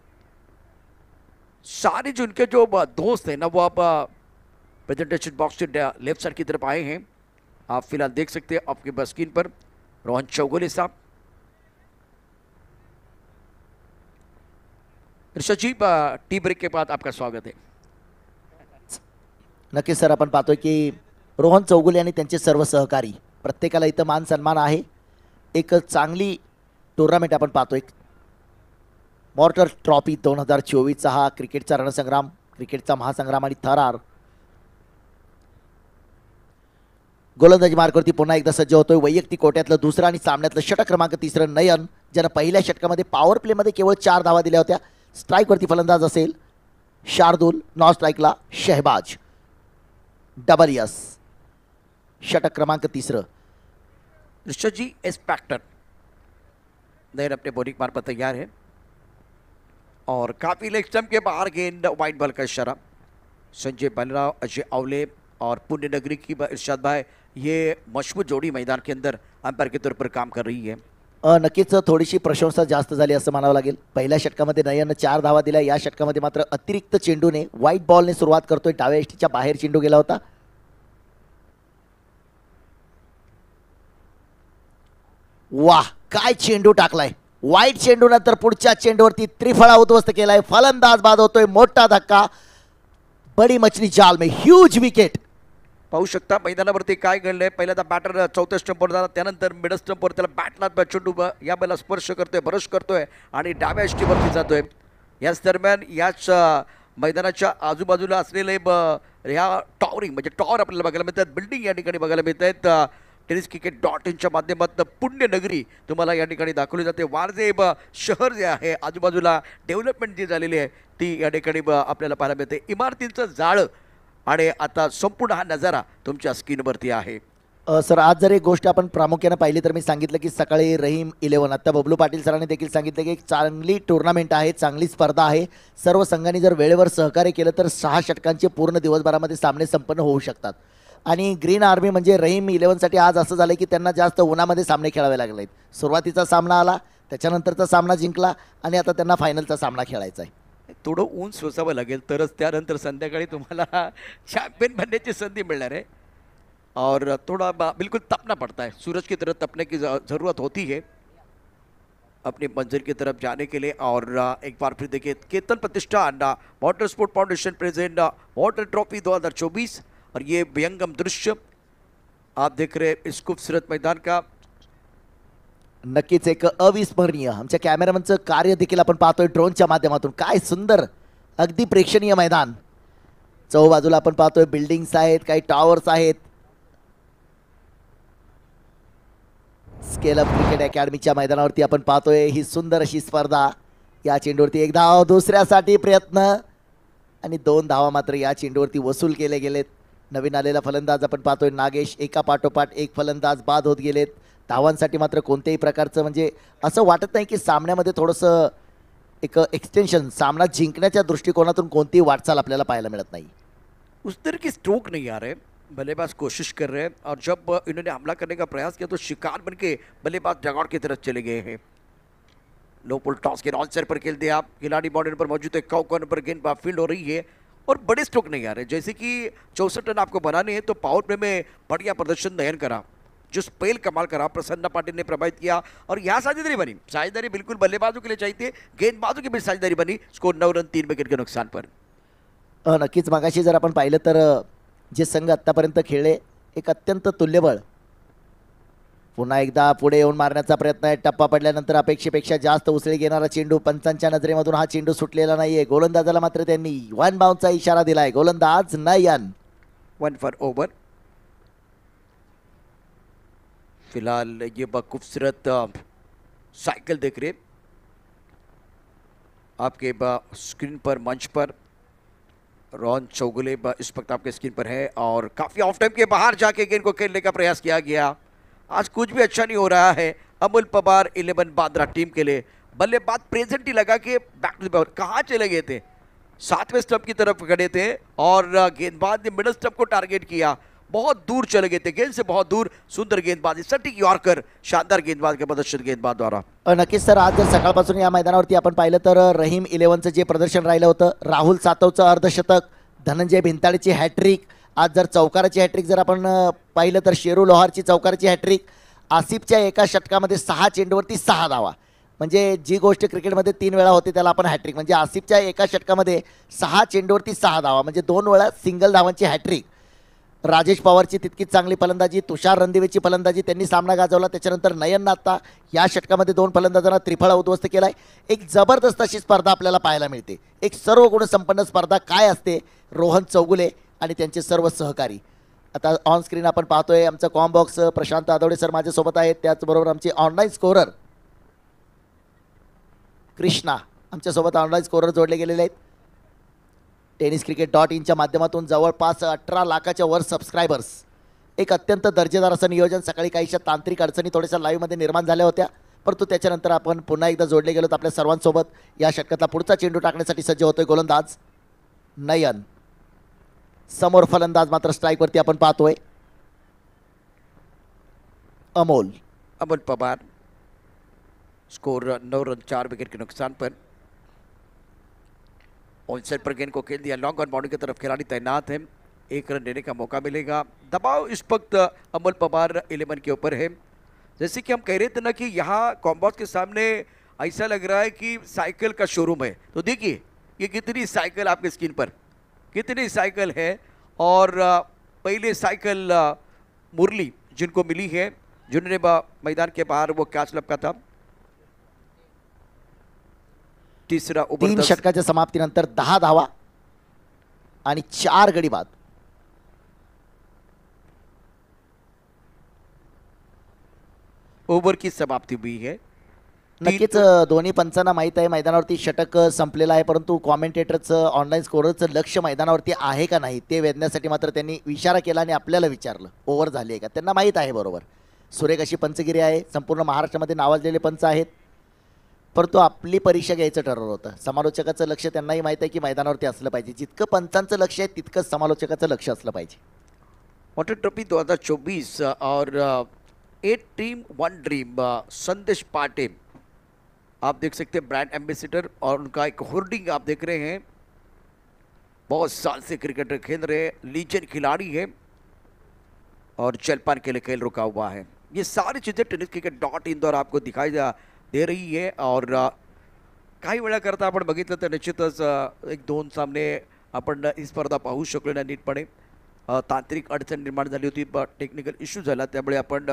सारे जो उनके जो दोस्त हैं ना, वो आप प्रेजेंटेशन बॉक्स से लेफ्ट साइड की तरफ आए हैं. आप फिलहाल देख सकते हैं आपके स्क्रीन पर रोहन चौगुले साहब. ऋषभ जी, टी ब्रेक के बाद आपका स्वागत है. नक्कीच सर, आपण पाहतोय की रोहन चौगुले आणि त्यांचे सर्व सहकारी, प्रत्येकाला इथं मान सन्मान आहे. एक चांगली टुर्नामेंट आपण पाहतोय. मॉर्टर ट्रॉफी 2024चा हा क्रिकेटचा रणसंग्राम, क्रिकेटचा महासंग्राम आणि थरार. गोलंदाजी मार्गावरती पुन्हा एकदा सज्ज होतोय. वैयक्तिक कोट्यातलं दुसरं आणि सामन्यातलं षटक क्रमांक 3 नयन, ज्यानं पहिल्या षटकामध्ये पॉवर प्लेमध्ये केवळ 4 धावा दिल्या होत्या. स्ट्राईकवरती फलंदाज असेल शार्दुल, नॉन स्ट्राईकला शहबाज. Double yes. षटक क्रमांक 3. ऋषभ जी इंस्पेक्टर नयन अपने बॉलिंग मार्ग पर तैयार है और काफी लेग स्टंप के बाहर गेंद, वाइड बॉल का इशारा. संजय बलराव, अजय अवले और पुण्य नगरी की इरशाद भाई, ये मजबूत जोड़ी मैदान के अंदर अंपायर के तौर पर काम कर रही है. नक्कीच थोडीशी प्रशंसा जास्त झाली असं म्हणावं लागेल. पहिल्या षटकामध्ये नयननं 4 धावा दिल्या. या षटकामध्ये मात्र अतिरिक्त चेंडूने व्हाईट बॉलने सुरुवात करतोय. डाव्या यष्टीच्या बाहेर चेंडू गेला होता. वाह, काय चेंडू टाकलाय. वाईट चेंडू नंतर पुढच्या चेंडूवरती त्रिफळा उद्ध्वस्त केलाय. फलंदाज बाद होतोय. मोठा धक्का. बडी मछली जाल में ह्यूज विकेट. पाहू शकता मैदानावरती काय घडलंय. पहिल्यांदा बॅटर चौथ्या स्टंपवर झाला, त्यानंतर मिडल स्टंपवर त्याला बॅटला चेंडू या बॅला स्पर्श करतोय, ब्रश करतोय आणि डाव्या यष्टीवरती जातोय. याच दरम्यान याच मैदानाच्या आजूबाजूला असलेले ह्या टॉवरिंग म्हणजे टॉवर आपल्याला बघायला मिळतात, बिल्डिंग या ठिकाणी बघायला मिळत आहेत. tenniscricket.in च्या माध्यमातून पुण्यनगरी तुम्हाला या ठिकाणी दाखवली जाते. वारजे शहर जे आहे, आजूबाजूला डेव्हलपमेंट जी झालेली आहे ती या ठिकाणी आपल्याला पाहायला मिळते. इमारतींचं जाळं आणि आता संपूर्ण हा नजारा तुमच्या स्क्रीनवरती आहे. सर, आज जर एक गोष्ट आपण प्रामुख्याने पाहिली तर मी सांगितलं की सकाळी रहीम 11, आता बबलू पाटील सरांनी देखील सांगितलं की एक चांगली टुर्नामेंट आहे, चांगली स्पर्धा आहे. सर्व संघांनी जर वेळेवर सहकार्य केलं तर 6 षटकांचे पूर्ण दिवसभरामध्ये सामने संपन्न होऊ शकतात. आणि ग्रीन आर्मी म्हणजे रहीम 11साठी आज असं झालं की त्यांना जास्त उन्हामध्ये सामने खेळावे लागले आहेत. सुरुवातीचा सामना आला, त्याच्यानंतरचा सामना जिंकला आणि आता त्यांना फायनलचा सामना खेळायचा आहे. थोडं ऊन सोसावं लागेल तरच त्यानंतर संध्याकाळी तुम्हाला चॅम्पियन बनण्याची संधी मिळणार है. और थोड़ा बिल्कुल तपना पड़ता है, सूरज की तरफ तपने की ज़रूरत होती है अपनी मंजिल की तरफ जाने के लिए. और एक बार फिर देखिए Ketan Pratishthan water sport foundation present water trophy 2024 और ये व्यंगम दृश्य आप देख रहे हैं इस खूबसूरत मैदान का. नक्कीच एक अविस्मरणीय आमच्या कॅमेरामनचं कार्य देखील आपण पाहतोय ड्रोनच्या माध्यमातून. काय सुंदर, अगदी प्रेक्षणीय मैदान. चौबाजूला आपण पाहतोय बिल्डिंग्स आहेत, काही टॉवर्स आहेत. स्केल अप क्रिकेट अकॅडमीच्या मैदानावरती आपण पाहतोय ही सुंदर अशी स्पर्धा. या चेंडूवरती एक धाव, दुसऱ्यासाठी प्रयत्न आणि 2 धावा मात्र या चेंडूवरती वसूल केले गेलेत. नवीन आलेला फलंदाज आपण पाहतोय नागेश, एका पाठोपाठ एक फलंदाज बाद होत गेलेत. धावांसाठी मात्र कोणत्याही प्रकारचं म्हणजे असं वाटत नाही की सामन्यामध्ये थोडंसं एक एक्सटेंशन, सामना जिंकण्याच्या दृष्टिकोनातून कोणतीही वाटचाल आपल्याला पाहायला मिळत नाही. उस तरह की स्ट्रोक नहीं आ रहे, बल्लेबाज कोशिश कर रहे हैं और जब इन्होंने हमला करने का प्रयास किया तो शिकार बन के बल्लेबाज जगाड़ की तरफ चले गए हैं. लो पुल टॉस के लॉन्चर पर खेल दिया, खिलाड़ी बाउंड्री पर मौजूद है, कॉर्नर पर गेंद फील्ड हो रही है और बड़े स्ट्रोक नहीं आ रहे. जैसे कि 64 रन आपको बनाने हैं तो पावर प्ले में बढ़िया प्रदर्शन नयन करा, जो स्पेल कमाल करा, प्रसन्ना पाटिल ने प्रभावित किया और यहाँ साझेदारी बनी. साझेदारी बिल्कुल बल्लेबाजों के लिए चाहिए थी, गेंदबाजों की भी साझेदारी बनी. स्कोर 9 रन 3 विकेट के नुकसान पर. नक्कीच मागाशी जर आपण पाहिलं तर जे संघ आत्तापर्यंत खेळले एक अत्यंत तुल्यबळ. पुन्हा एकदा पुढे येऊन मारण्याचा प्रयत्न आहे. टप्पा पडल्यानंतर अपेक्षेपेक्षा जास्त उसळी घेणारा चेंडू, पंचांच्या नजरेमधून हा चेंडू सुटलेला नाहीये. गोलंदाजाला मात्र त्यांनी 1 बाउंसचा इशारा दिलाय. गोलंदाज नयन. 1 फॉर ओवर. फिलहाल ये खूबसूरत साइकिल देख रहे आपके स्क्रीन पर, मंच पर. रोहन चौगुले इस वक्त आपके स्क्रीन पर है और काफ़ी ऑफ टाइम के बाहर जाके गेंद को खेलने का प्रयास किया गया. आज कुछ भी अच्छा नहीं हो रहा है अमोल पवार 11 बांद्रा टीम के लिए. बल्लेबाज प्रेजेंट ही लगा कि बैक टू द बॉल, कहाँ चले गए थे, 7वें स्टंप की तरफ खड़े थे और गेंदबाज ने मिडल स्टंप को टारगेट किया. बहुत दूर चले गए थे, गेंद से बहुत दूर. सुंदर गेंदबाजी, सटीक यॉर्कर, शानदार गेंदबाज के प्रदर्शन गेंदबाज द्वारा. नक्कीच सर, आज जर सकाळपासून या मैदानावरती आपण पाहिलं तर रहीम 11चं जे प्रदर्शन राहिलं होतं, राहुल सातवचं अर्धशतक, धनंजय भिंताळेची हॅट्रिक, आज जर चौकाराची हॅट्रिक जर आपण पाहिलं तर शेरू लोहारची चौकाराची हॅट्रिक, आसिफच्या एका षटकामध्ये 6 चेंडूवरती 6 धावा. म्हणजे जी गोष्ट क्रिकेटमध्ये 3 वेळा होते त्याला आपण हॅट्रिक, म्हणजे आसिफच्या एका षटकामध्ये 6 चेंडूवरती 6 धावा म्हणजे 2 वेळा सिंगल धावांची हॅट्रिक. राजेश पवारची तितकीच चांगली फलंदाजी, तुषार रणदिवेची फलंदाजी, त्यांनी सामना गाजवला. त्याच्यानंतर नयन आता या षटकामध्ये 2 फलंदाजांना त्रिफळा उद्ध्वस्त केलाय. एक जबरदस्त अशी स्पर्धा आपल्याला पाहायला मिळते. एक सर्व गुण संपन्न स्पर्धा काय असते, रोहन चौगुले आणि त्यांचे सर्व सहकारी. आता ऑन स्क्रीन आपण पाहतोय आमचा कॉमबॉक्स, प्रशांत आदवडे सर माझ्यासोबत आहेत, त्याचबरोबर आमचे ऑनलाईन स्कोरर कृष्णा आमच्यासोबत ऑनलाईन स्कोरर जोडले गेलेले आहेत. tenniscricket.in माध्यमातून जवळपास 18 लाखाच्या वर सबस्क्रायबर्स. एक अत्यंत दर्जेदार असं नियोजन. सकाळी काहीशा तांत्रिक अडचणी थोड्याशा लाईव्हमध्ये निर्माण झाल्या होत्या, परंतु त्याच्यानंतर आपण पुन्हा एकदा जोडले गेलोत आपल्या सर्वांसोबत. या षटकातला पुढचा चेंडू टाकण्यासाठी सज्ज होतोय गोलंदाज नयन. समोर फलंदाज मात्र स्ट्राईकवरती आपण पाहतोय Amol Pawar. Score 9 run 4 wicket के नुकसान पर. ऑन साइड पर गेंद को खेल दिया, लॉन्ग ऑन बाउंड्री की तरफ खिलाड़ी तैनात है, 1 रन लेने का मौका मिलेगा. दबाव इस वक्त अमोल पवार 11 के ऊपर है. जैसे कि हम कह रहे थे ना कि यहाँ कॉम्बॉक्स के सामने ऐसा लग रहा है कि साइकिल का शोरूम है. तो देखिए ये कितनी साइकिल आपके स्क्रीन पर, कितनी साइकिल है. और पहले साइकिल मुरली जिनको मिली है, जिन्होंने मैदान के बाहर वो कैच लपका था. तीसरा ओव्हर 3 षटकाच्या समाप्तीनंतर 10 धावा आणि 4 गडी बाद. ओव्हर की समाप्ती हुई है। नक्कीच दोन्ही पंचांना माहीत आहे मैदानावरती षटक संपलेलं आहे, परंतु कॉमेंटेटरचं ऑनलाईन स्कोररचं लक्ष मैदानावरती आहे का नाही ते वेधण्यासाठी मात्र त्यांनी इशारा केला आणि आपल्याला विचारलं ओव्हर झाली आहे का. त्यांना माहीत आहे बरोबर, सुरेख अशी पंचगिरी आहे, संपूर्ण महाराष्ट्रामध्ये नावाजलेले पंच आहेत, परंतु आपली परीक्षा घ्यायचं ठरवलं होतं. समालोचकाचं लक्ष त्यांनाही माहीत आहे की मैदानावरती असलं पाहिजे, जितकं पंचांचं लक्ष आहे तितकंच समालोचकाचं लक्ष असलं पाहिजे. वाटर ट्रॉफी 2024 और एट टीम वन ड्रीम संदेश पाटे आप देख सकते हैं ब्रांड एम्बेसडर, और उनका एक होर्डिंग आप देख रहे हैं। बहुत साल से क्रिकेटर खेल रहे हैं, लीजेंड खिलाड़ी है और जलपान के लिए खेल रुका हुआ है। ये सारी चीज़ें टेनिस क्रिकेट .in द्वारा आपको दिखाई दे रही है। और काही वेळाकरता आपण बघितलं तर निश्चितच एक दोन सामने आपण ही स्पर्धा पाहू शकलो नाही नीटपणे, तांत्रिक अडचण निर्माण झाली होती, टेक्निकल इश्यू झाला, त्यामुळे आपण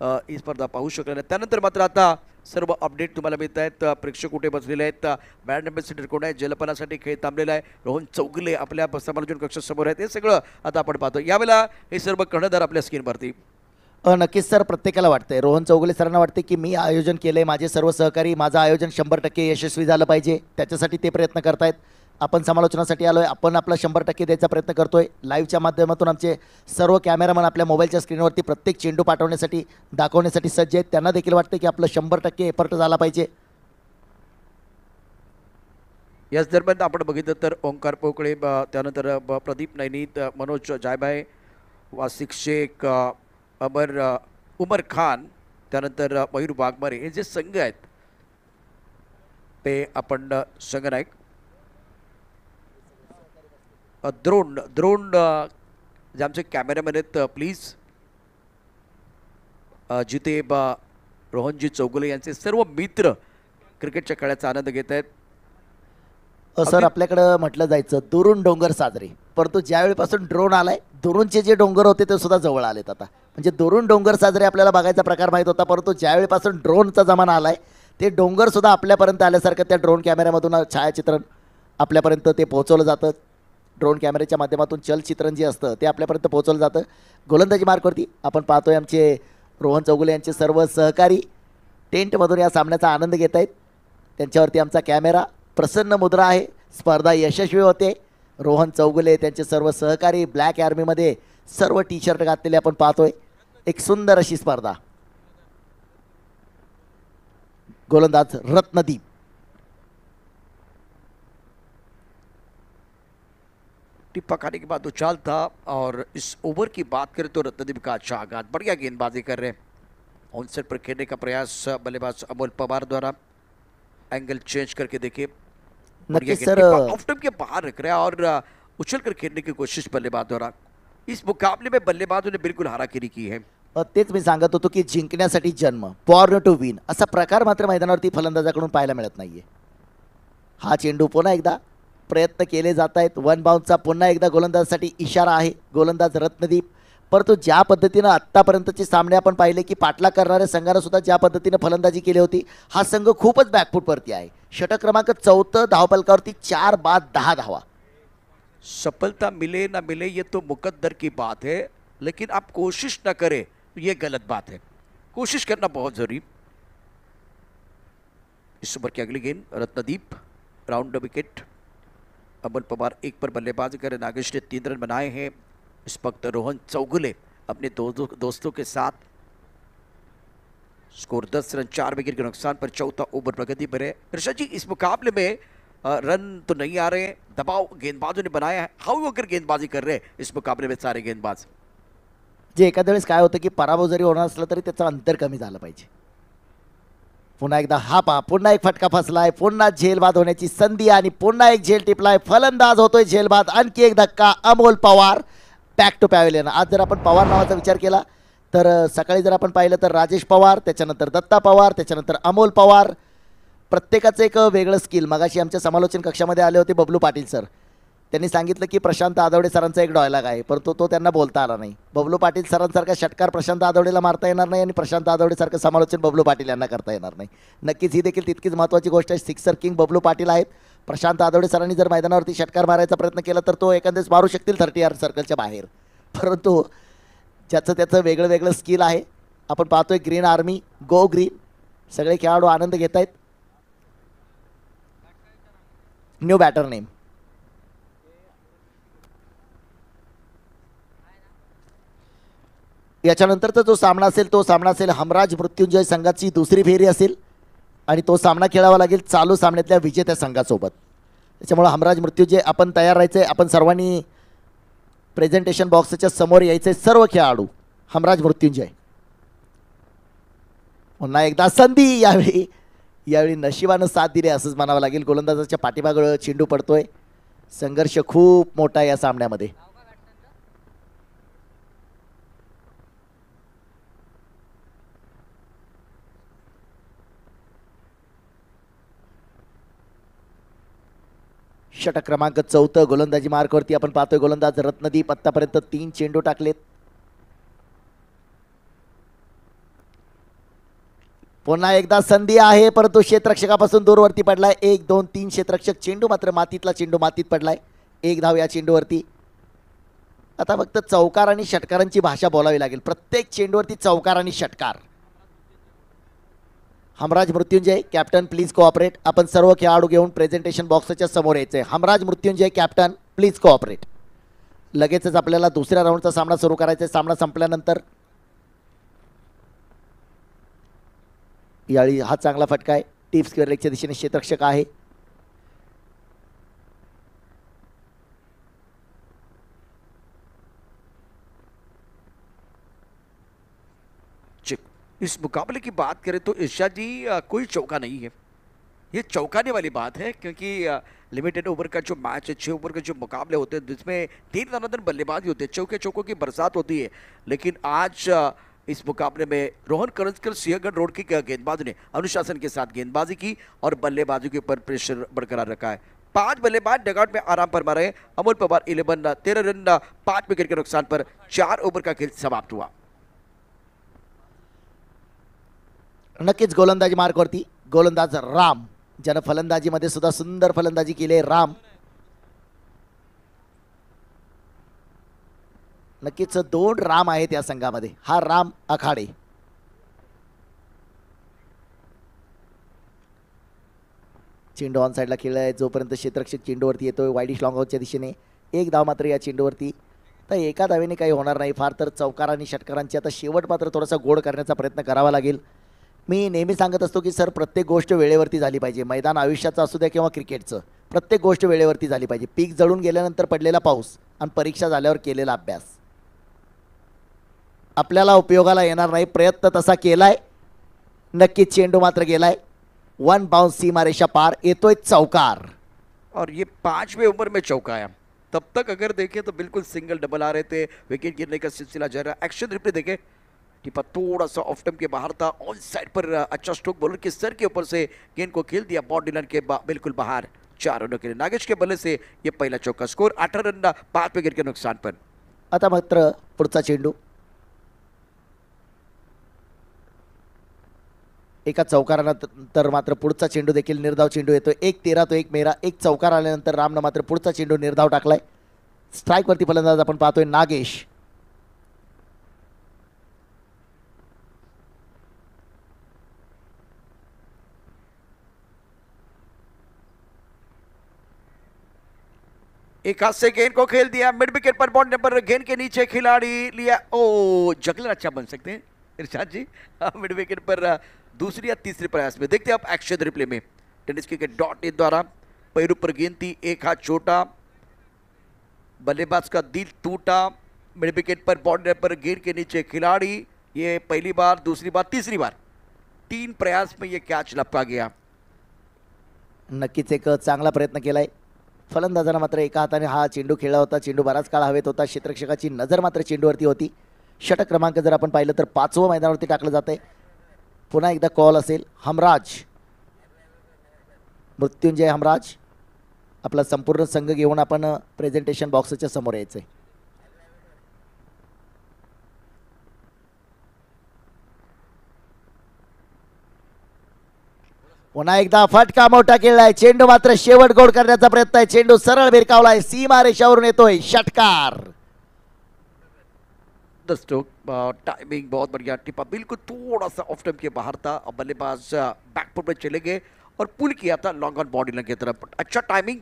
ही स्पर्धा पाहू शकलो नाही. त्यानंतर मात्र आता सर्व अपडेट तुम्हाला मिळत आहेत. प्रेक्षक कुठे बसलेले आहेत, ब्रँड एम्बेसिडर कोण आहे, जलपानासाठी खेळ थांबलेला आहे, रोहन चौगुले आपल्या समालोचन कक्षासमोर आहेत, हे सगळं आता आपण पाहतो. यावेळेला हे सर्व कर्णधार आपल्या स्क्रीनवरती. नक्कीच सर, प्रत्येकाला वाटतंय, रोहन चौगुले सरांना वाटते की मी आयोजन केलंय, माझे सर्व सहकारी, माझं आयोजन 100% यशस्वी झालं पाहिजे, त्याच्यासाठी ते प्रयत्न करतायत. आपण समालोचनासाठी आलोय, आपण आपला 100% द्यायचा प्रयत्न करतोय. लाईव्हच्या माध्यमातून आमचे सर्व कॅमेरामन आपल्या मोबाईलच्या स्क्रीनवरती प्रत्येक चेंडू पाठवण्यासाठी दाखवण्यासाठी सज्ज आहेत. त्यांना देखील वाटतं की आपलं 100% एफर्ट झाला पाहिजे. याच दरम्यान आपण बघितलं तर ओंकार पोकळे, त्यानंतर प्रदीप नैनीत, मनोज जायभाई, वासिक शेख, उमर खान, त्यानंतर मयूर वाघमारे, हे जे संघ आहेत ते आपण संघ नायक द्रोण जे आमचे कॅमेरामॅन आहेत प्लीज, जिथे रोहनजी चौगुले यांचे सर्व मित्र क्रिकेटच्या खेळाचा आनंद घेत आहेत. सर, आपल्याकडं म्हटलं जायचं दुरून डोंगर साजरे, परंतु ज्यावेळीपासून ड्रोन आलाय दुरूनचे जे डोंगर होते ते सुद्धा जवळ आलेत. आता म्हणजे दुरून डोंगर साजरे आपल्याला बघायचा प्रकार माहीत होता, परंतु ज्यावेळीपासून ड्रोनचा जमाना आलाय ते डोंगर सुद्धा आपल्यापर्यंत आल्यासारखं त्या ड्रोन कॅमेऱ्यामधून छायाचित्रण आपल्यापर्यंत ते पोहोचवलं जातं. ड्रोन कॅमेऱ्याच्या माध्यमातून चलचित्रण जे असतं ते आपल्यापर्यंत पोहोचवलं जातं. गोलंदाजी मार्कवरती आपण पाहतोय आमचे रोहन चौगुले यांचे सर्व सहकारी टेंटमधून या सामन्याचा आनंद घेत आहेत. त्यांच्यावरती आमचा कॅमेरा प्रसन्न मुद्रा आहे. स्पर्धा यशस्वी होते. रोहन चौगुले त्यांचे सर्व सहकारी ब्लॅक आर्मीमध्ये सर्व टी शर्ट घातलेले आपण पाहतोय. एक सुंदर अशी स्पर्धा. गोलंदाज रत्नदीप, टिप्पा खाने के बाद उछाल था, और इस ओवर की बात करें तो रत्नदीप का अच्छा आगाज, बढ़िया गेंदबाजी कर रहे हैं. ऑनसेट पर खेलने का प्रयास बल्लेबाज अमोल पवार द्वारा, एंगल चेंज करके देखिए, नक्कीच सर ऑफ टाइम के बाहर रख रहा है और उछल कर खेलने की कोशिश बल्लेबाज द्वारा. इस मुकाबले में बल्लेबाजों ने बिल्कुल हाराकिरी की है. तेच मी सांगत होतो की जिंकण्यासाठी जन्म, बॉर्न टू विन असा प्रकार मात्र मैदानावरती फलंदाजाकडून पाहायला मिळत नाहीये. हा चेंडू पुन्हा एकदा प्रयत्न केले जात आहेत. वन बाउंसचा पुन्हा एकदा गोलंदाजासाठी इशारा आहे. गोलंदाज रत्नदीप, परंतु ज्या पद्धतीनं आत्तापर्यंतचे सामने आपण पाहिले की पाठलाग करणाऱ्या संघानं सुद्धा ज्या पद्धतीनं फलंदाजी केली होती, हा संघ खूपच बॅकफूटवरती आहे. षटक क्रमांक 4 धावफलकावरती 4 बाद 10 धावा. सफलता मिले ना मिले ये तो मुकद्दर की बात है, लेकिन आप कोशिश ना करें तो ये गलत बात है. कोशिश करना बहुत जरूरी. इस ओवर की अगली गेंद रत्नदीप, राउंड विकेट. अमोल पवार एक पर बल्लेबाजी करे, नागेश ने 3 रन बनाए हैं. इस वक्त रोहन चौगुले अपने दोस्तों के साथ, स्कोर 10 रन 4 विकेट के नुकसान पर चौथा ओवर प्रगति पर है. ऋषभ जी, इस मुकाबले में रन तो नहीं आ रहे हैं, दबाव गेंदबाजों ने बनाया है. हाउ अगर गेंदबाजी कर रहे हैं इस मुकाबले में सारे गेंदबाज, जे एखाद्या वेळेस काय होतं की पराभव जरी होणार असला तरी त्याचं अंतर कमी झालं पाहिजे. पुन्हा एकदा हा पहा, पुन्हा एक फटका फसलाय, पुन्हा झेलबाद होण्याची संधी आणि पुन्हा एक झेल टिपलाय. फलंदाज होतोय झेलबाद. आणखी एक धक्का. Amol Pawar back to pavilion. आज जर आपण पवार नावाचा विचार केला तर सकाळी जर आपण पाहिलं तर राजेश पवार, त्याच्यानंतर दत्ता पवार, त्याच्यानंतर अमोल पवार, प्रत्येकाचं एक वेगळं स्किल. मगाशी आमच्या समालोचन कक्षामध्ये आले होते बबलू पाटील सर. त्यांनी सांगितलं की प्रशांत आदवडे सरांचा एक डायलॉग आहे, परंतु तो त्यांना बोलता आला नाही. बबलू पाटील सरांसारखा षटकार प्रशांत आदवडेला मारता येणार नाही आणि प्रशांत आदवडेसारखं समालोचन बबलू पाटील यांना करता येणार नाही. नक्कीच ही देखील तितकीच महत्त्वाची गोष्ट आहे. सिक्सर किंग बबलू पाटील आहेत. प्रशांत आदवडे सरांनी जर मैदानावरती षटकार मारायचा प्रयत्न केला तर तो एखाद्याच मारू शकतील 30 यार्ड सर्कलच्या बाहेर, परंतु ज्याचं त्याचं वेगळं वेगळं स्किल आहे. आपण पाहतोय ग्रीन आर्मी, गो ग्रीन, सगळे खेळाडू आनंद घेत आहेत. New batter name. याच्यानंतरचा जो सामना असेल तो सामना असेल हमराज मृत्युंजय संघाची दुसरी फेरी असेल आणि तो सामना खेळावा लागेल चालू सामन्यातल्या विजेत्या संघासोबत. त्याच्यामुळे हमराज मृत्युंजय आपण तयार राहायचे. आपण सर्वांनी प्रेझेंटेशन बॉक्सच्या समोर यायचे सर्व खेळाडू. हमराज मृत्युंजय पुन्हा एकदा संधी. यावेळी नशिबानं साथ दिली असंच म्हणावं लागेल. गोलंदाजाच्या पाठीमागं चेंडू पडतोय. संघर्ष खूप मोठा या सामन्यामध्ये. षटक क्रमांक 4 गोलंदाजी मार्कवरती आपण पाहतोय. गोलंदाज रत्नदीप आतापर्यंत 3 चेंडू टाकलेत. पुन्हा एकदा संधी आहे परंतु क्षेत्ररक्षकापासून दूरवरती पडलाय. 1 2 3 क्षेत्ररक्षक. चेंडू मात्र मातीतला चेंडू मातीत पडलाय. 1 धाव या चेंडूवरती. आता फक्त चौकार आणि षटकारांची भाषा बोलावी लागेल. प्रत्येक चेंडूवरती चौकार आणि षटकार. Humraaz Mrityunjay captain please cooperate. आपण सर्व खेळाडू घेऊन प्रेझेंटेशन बॉक्सच्या समोर यायचे. Humraaz Mrityunjay captain please cooperate. लगेचच आपल्याला दुसऱ्या राऊंडचा सामना सुरू करायचा आहे. सामना संपल्यानंतर यावेळी हा चांगला फटका आहे. टीप स्क्वेअर लेगच्या दिशेने क्षेत्ररक्षक आहे. इस मुकाबले की बात करें तो इर्शाद जी कोई चौका नहीं है. ये चौंकाने वाली बात है क्योंकि लिमिटेड ओवर का जो मैच है, 6 ओवर के जो मुकाबले होते हैं जिसमें 3 दनादन बल्लेबाजी होते हैं, चौके चौकों की बरसात होती है. लेकिन आज इस मुकाबले में रोहन करंजकर सिंहगढ़ रोड की गेंदबाजों ने अनुशासन के साथ गेंदबाजी की और बल्लेबाजों के ऊपर प्रेशर बरकरार रखा है. 5 बल्लेबाज डगआउट में आराम फरमा रहे. अमोल पवार 11 13 रन 5 विकेट के नुकसान पर 4 ओवर का खेल समाप्त हुआ. नक्कीच गोलंदाजी मार्कवरती गोलंदाज राम, ज्यानं फलंदाजीमध्ये सुद्धा सुंदर फलंदाजी केली आहे. राम नक्कीच 2 राम आहेत या संघामध्ये. हा राम आखाडे. चेंडू ऑन साईडला खेळलाय. जोपर्यंत क्षेत्ररक्षक चेंडूवरती येतोय वाईडिश लॉंग आउटच्या दिशेने. 1 धाव मात्र या चेंडूवरती. तर एका धावेने काही होणार नाही. फार तर चौकार आणि षटकारांची आता शेवट मात्र थोडासा गोड करण्याचा प्रयत्न करावा लागेल. मी नेहमी सांगत असतो की सर प्रत्येक गोष्ट वेळेवरती झाली पाहिजे. मैदान आयुष्याचं असू द्या किंवा क्रिकेटचं, प्रत्येक गोष्ट वेळेवरती झाली पाहिजे. पीक जळून गेल्यानंतर पडलेला पाऊस आणि परीक्षा झाल्यावर केलेला अभ्यास आपल्याला उपयोगाला येणार नाही. प्रयत्न तसा केलाय. नक्कीच चेंडू मात्र गेलाय. 1 बाउंस सीमारेषा पार. येतोय चौकार और ये 5वें ओवर में चौका आया. तब तक अगर देखें तो बिल्कुल सिंगल डबल आ रहे थे. विकेट गिरने का सिलसिला जारी रहा. एक्शन रिप्ले देखें. टिपा थोड़ा सा ऑफ टर्म के बाहर था. ऑन साइड पर अच्छा स्ट्रोक बॉलर के सर के ऊपर से गेंद को खेल दिया. बॉडी लाइन के बिल्कुल बाहर. 4 रनों के लिए नागेश के बल्ले से ये पहला चौका. स्कोर 18 रन 5 विकेट के नुकसान पर. आता मात्र पुढचा चेंडू. एका चौकारानंतर मात्र पुढचा चेंडू देखील निर्धाव चेंडू येतो. 1-13 तो 1-13. एक चौकार आल्यानंतर रामनं मात्र पुढचा चेंडू निर्धाव टाकलाय. स्ट्राईकवरती फलंदाज आपण पाहतोय नागेश. एक हाथ से गेंद को खेल दिया. मिड विकेट पर बॉल नंबर. गेंद के नीचे खिलाड़ी लिया. ओ जगलर अच्छा बन सकते हैं इरशाद जी. मिड विकेट पर दूसरी या तीसरे प्रयास में. देखते हैं आप एक्शन रिप्ले में. टेनिस क्रिकेट .in द्वारा पैरों पर गेंद थी. एक हाथ छोटा. बल्लेबाज का दिल टूटा. मिड विकेट पर बॉल नंबर. गेंद के नीचे खिलाड़ी. ये पहली बार, दूसरी बार, तीसरी बार. 3 प्रयास में ये कैच लपका गया. नक्कीच एक चांगला प्रयत्न केलाय. फलंदाजानं मात्र एका हाताने हा चेंडू खेळला होता. चेंडू बराच काळ हवेत होता. क्षेत्ररक्षकाची नजर मात्र चेंडूवरती होती. षटक क्रमांक जर आपण पाहिलं तर 5वं मैदानावरती टाकलं जातंय. पुन्हा एकदा कॉल असेल. हमराज मृत्युंजय हमराज आपला संपूर्ण संघ घेऊन आपण प्रेझेंटेशन बॉक्सच्या समोर यायचंय. पुन्हा एकदा फटका मोठा केलाय. चेंडू मात्र शेवट गोड करण्याचा प्रयत्न आहे. चेंडू सरळ भिरकावलाय. सीमा रेषावरून येतोय षटकार. द स्ट्रोक टाइमिंग बहुत बढ़िया, टिपा बिल्कुल थोड़ा सा ऑफ टाइम के बाहर था, अब बल्लेबाज बैकफुट में चले गए और पुल किया था लॉन्ग ऑन बॉडी लाइन की तरफ। अच्छा टाइमिंग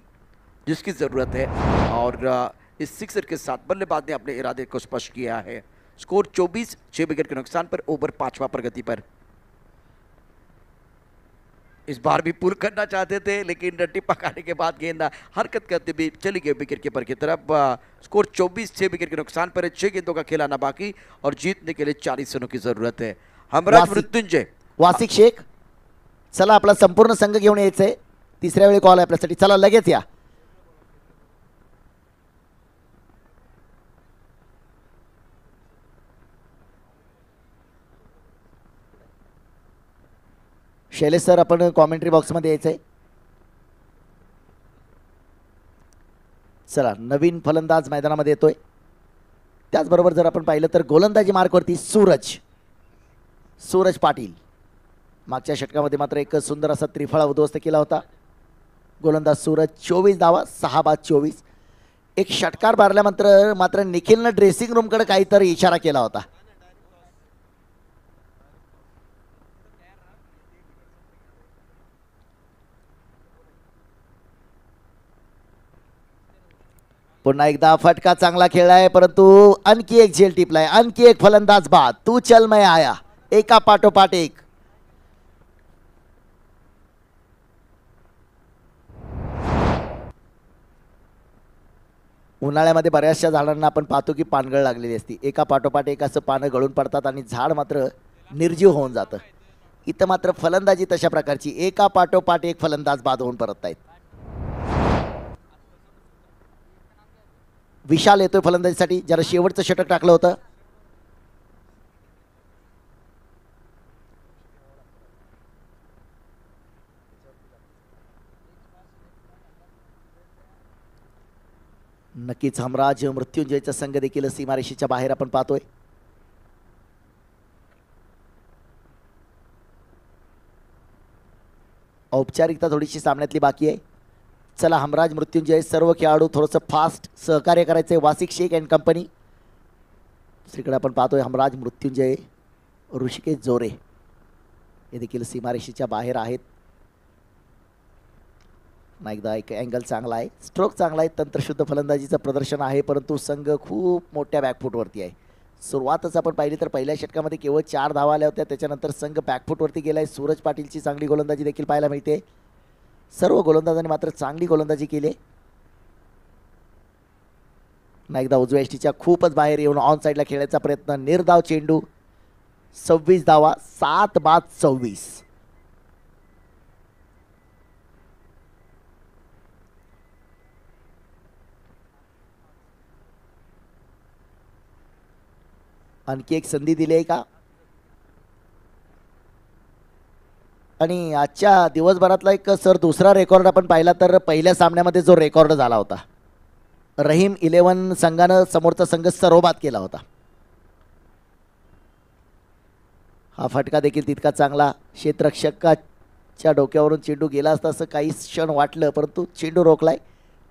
जिसकी ज़रूरत है, और इस सिक्सर के साथ बल्लेबाज ने अपने इरादे को स्पष्ट किया है। स्कोर 24, 6 विकेट के नुकसान पर, ओवर 5वां प्रगति पर। इस बार भी पुल करना चाहते थे लेकिन टिप्पा खाने के बाद गेंद हरकत करते हुए चली गई विकेट कीपर की तरफ। स्कोर 24, 6 विकेट के नुकसान पर, 6 गेंदों का खिलाना बाकी और जीतने के लिए 40 रनों की जरूरत है। हमराज मृत्युंजय, वासिक शेख, चला आपला संपूर्ण संघ घेऊन यायचंय, तिसऱ्या वेळी कॉल आहे आपल्यासाठी, चला लगेच या। शैलेश सर, आपण कॉमेंट्री बॉक्समध्ये यायचंय। चला, नवीन फलंदाज मैदानामध्ये येतोय। त्याचबरोबर जर आपण पाहिलं तर गोलंदाजी मार्कवरती सूरज पाटील, मागच्या षटकामध्ये मात्र एक सुंदर असा त्रिफळा उद्ध्वस्त केला होता। गोलंदाज सूरज 24 धावा, 6 बाद 24। एक षटकार मारल्यानंतर मात्र निखिलनं ड्रेसिंग रूमकडे काहीतरी इशारा केला होता। पुन्हा एकदा फटका चांगला खेळलाय, परंतु आणखी एक झेल टिपलाय, आणखी एक फलंदाज बाद। तू चल मैं आया, एका पाठोपाठ एक। उन्हाळ्यामध्ये बऱ्याचशा झाडांना आपण पाहतो की पानगळ लागलेली असते, एका पाठोपाठ एक असं पानं गळून पडतात आणि झाड मात्र निर्जीव होऊन जातं। इथं मात्र फलंदाजी तशा प्रकारची, एका पाठोपाठ एक फलंदाज बाद होऊन परत आहेत। विशाल येतोय फलंदाजीसाठी, ज्याला शेवटचं षटक टाकलं होतं। नक्कीच हमराज मृत्युंजयचा संघ देखील सीमारेषेच्या बाहेर आपण पाहतोय। औपचारिकता थोडीशी सामन्यातली बाकी आहे। चला, हमराज मृत्युंजय, सर्व खेळाडू थोडंसं फास्ट सहकार्य करायचंय। वासिक शेख अँड कंपनी, दुसरीकडे आपण पाहतोय हमराज मृत्युंजय, ऋषिकेश जोरे हे देखील सीमारेषेच्या बाहेर आहेत। एकदा एक अँगल चांगला आहे, स्ट्रोक चांगला आहे, तंत्रशुद्ध फलंदाजीचं प्रदर्शन आहे, परंतु संघ खूप मोठ्या बॅकफुटवरती आहे। सुरुवातच आपण पाहिली तर पहिल्या षटकामध्ये केवळ 4 धावा आल्या होत्या, त्याच्यानंतर संघ बॅकफुटवरती गेलाय। सूरज पाटीलची चांगली गोलंदाजी देखील पाहायला मिळते। सर्व गोलंदाजांनी मात्र चांगली गोलंदाजी केली। एकदा उजव्या यष्टीच्या खूपच बाहेर येऊन ऑन साईडला खेळायचा प्रयत्न, निर्धाव चेंडू, 26 धावा, 7 बाद 24। आणखी एक संधी दिली आहे का? आणि आजच्या दिवसभरातला एक सर दुसरा रेकॉर्ड आपण पाहिला तर पहिल्या सामन्यामध्ये जो रेकॉर्ड झाला होता, रहीम 11 संघानं समोरचा संघ सर्वबाद केला होता। हा फटका देखील तितका चांगला, क्षेत्ररक्षकाच्या डोक्यावरून चेंडू गेला असता असं काही क्षण वाटलं, परंतु चेंडू रोखलाय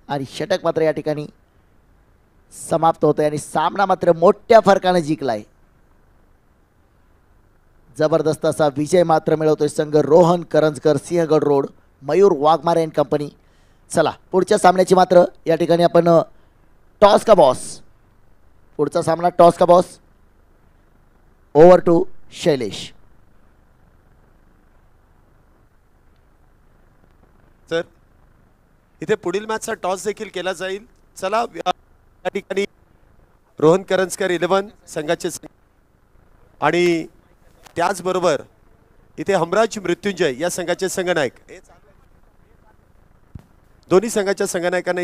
आणि षटक मात्र या ठिकाणी समाप्त होतोय आणि सामना मात्र मोठ्या फरकाने जिंकलाय। जबरदस्त असा विजय मात्र मिळवतोय संघ Rohan Karanjkar, Sinhagad road, Mayur Waghmare and company. चला, पुढच्या सामन्याची मात्र या ठिकाणी आपण टॉस का बॉस, पुढचा सामना टॉस का बॉस, ओव्हर टू शैलेश। तर इथे पुढील मॅचचा टॉस देखील केला जाईल। चला, या ठिकाणी रोहन करंजकर 11 संघाचे आणि त्याचबरोबर इथे हमराज मृत्युंजय या संघाचे संघनायक, दोन्ही संघाच्या संघनायकांना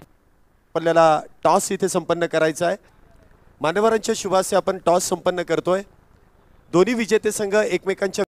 आपल्याला टॉस इथे संपन्न करायचा आहे। मान्यवरांच्या शुभासे आपण टॉस संपन्न करतोय। दोन्ही विजेते संघ एकमेकांच्या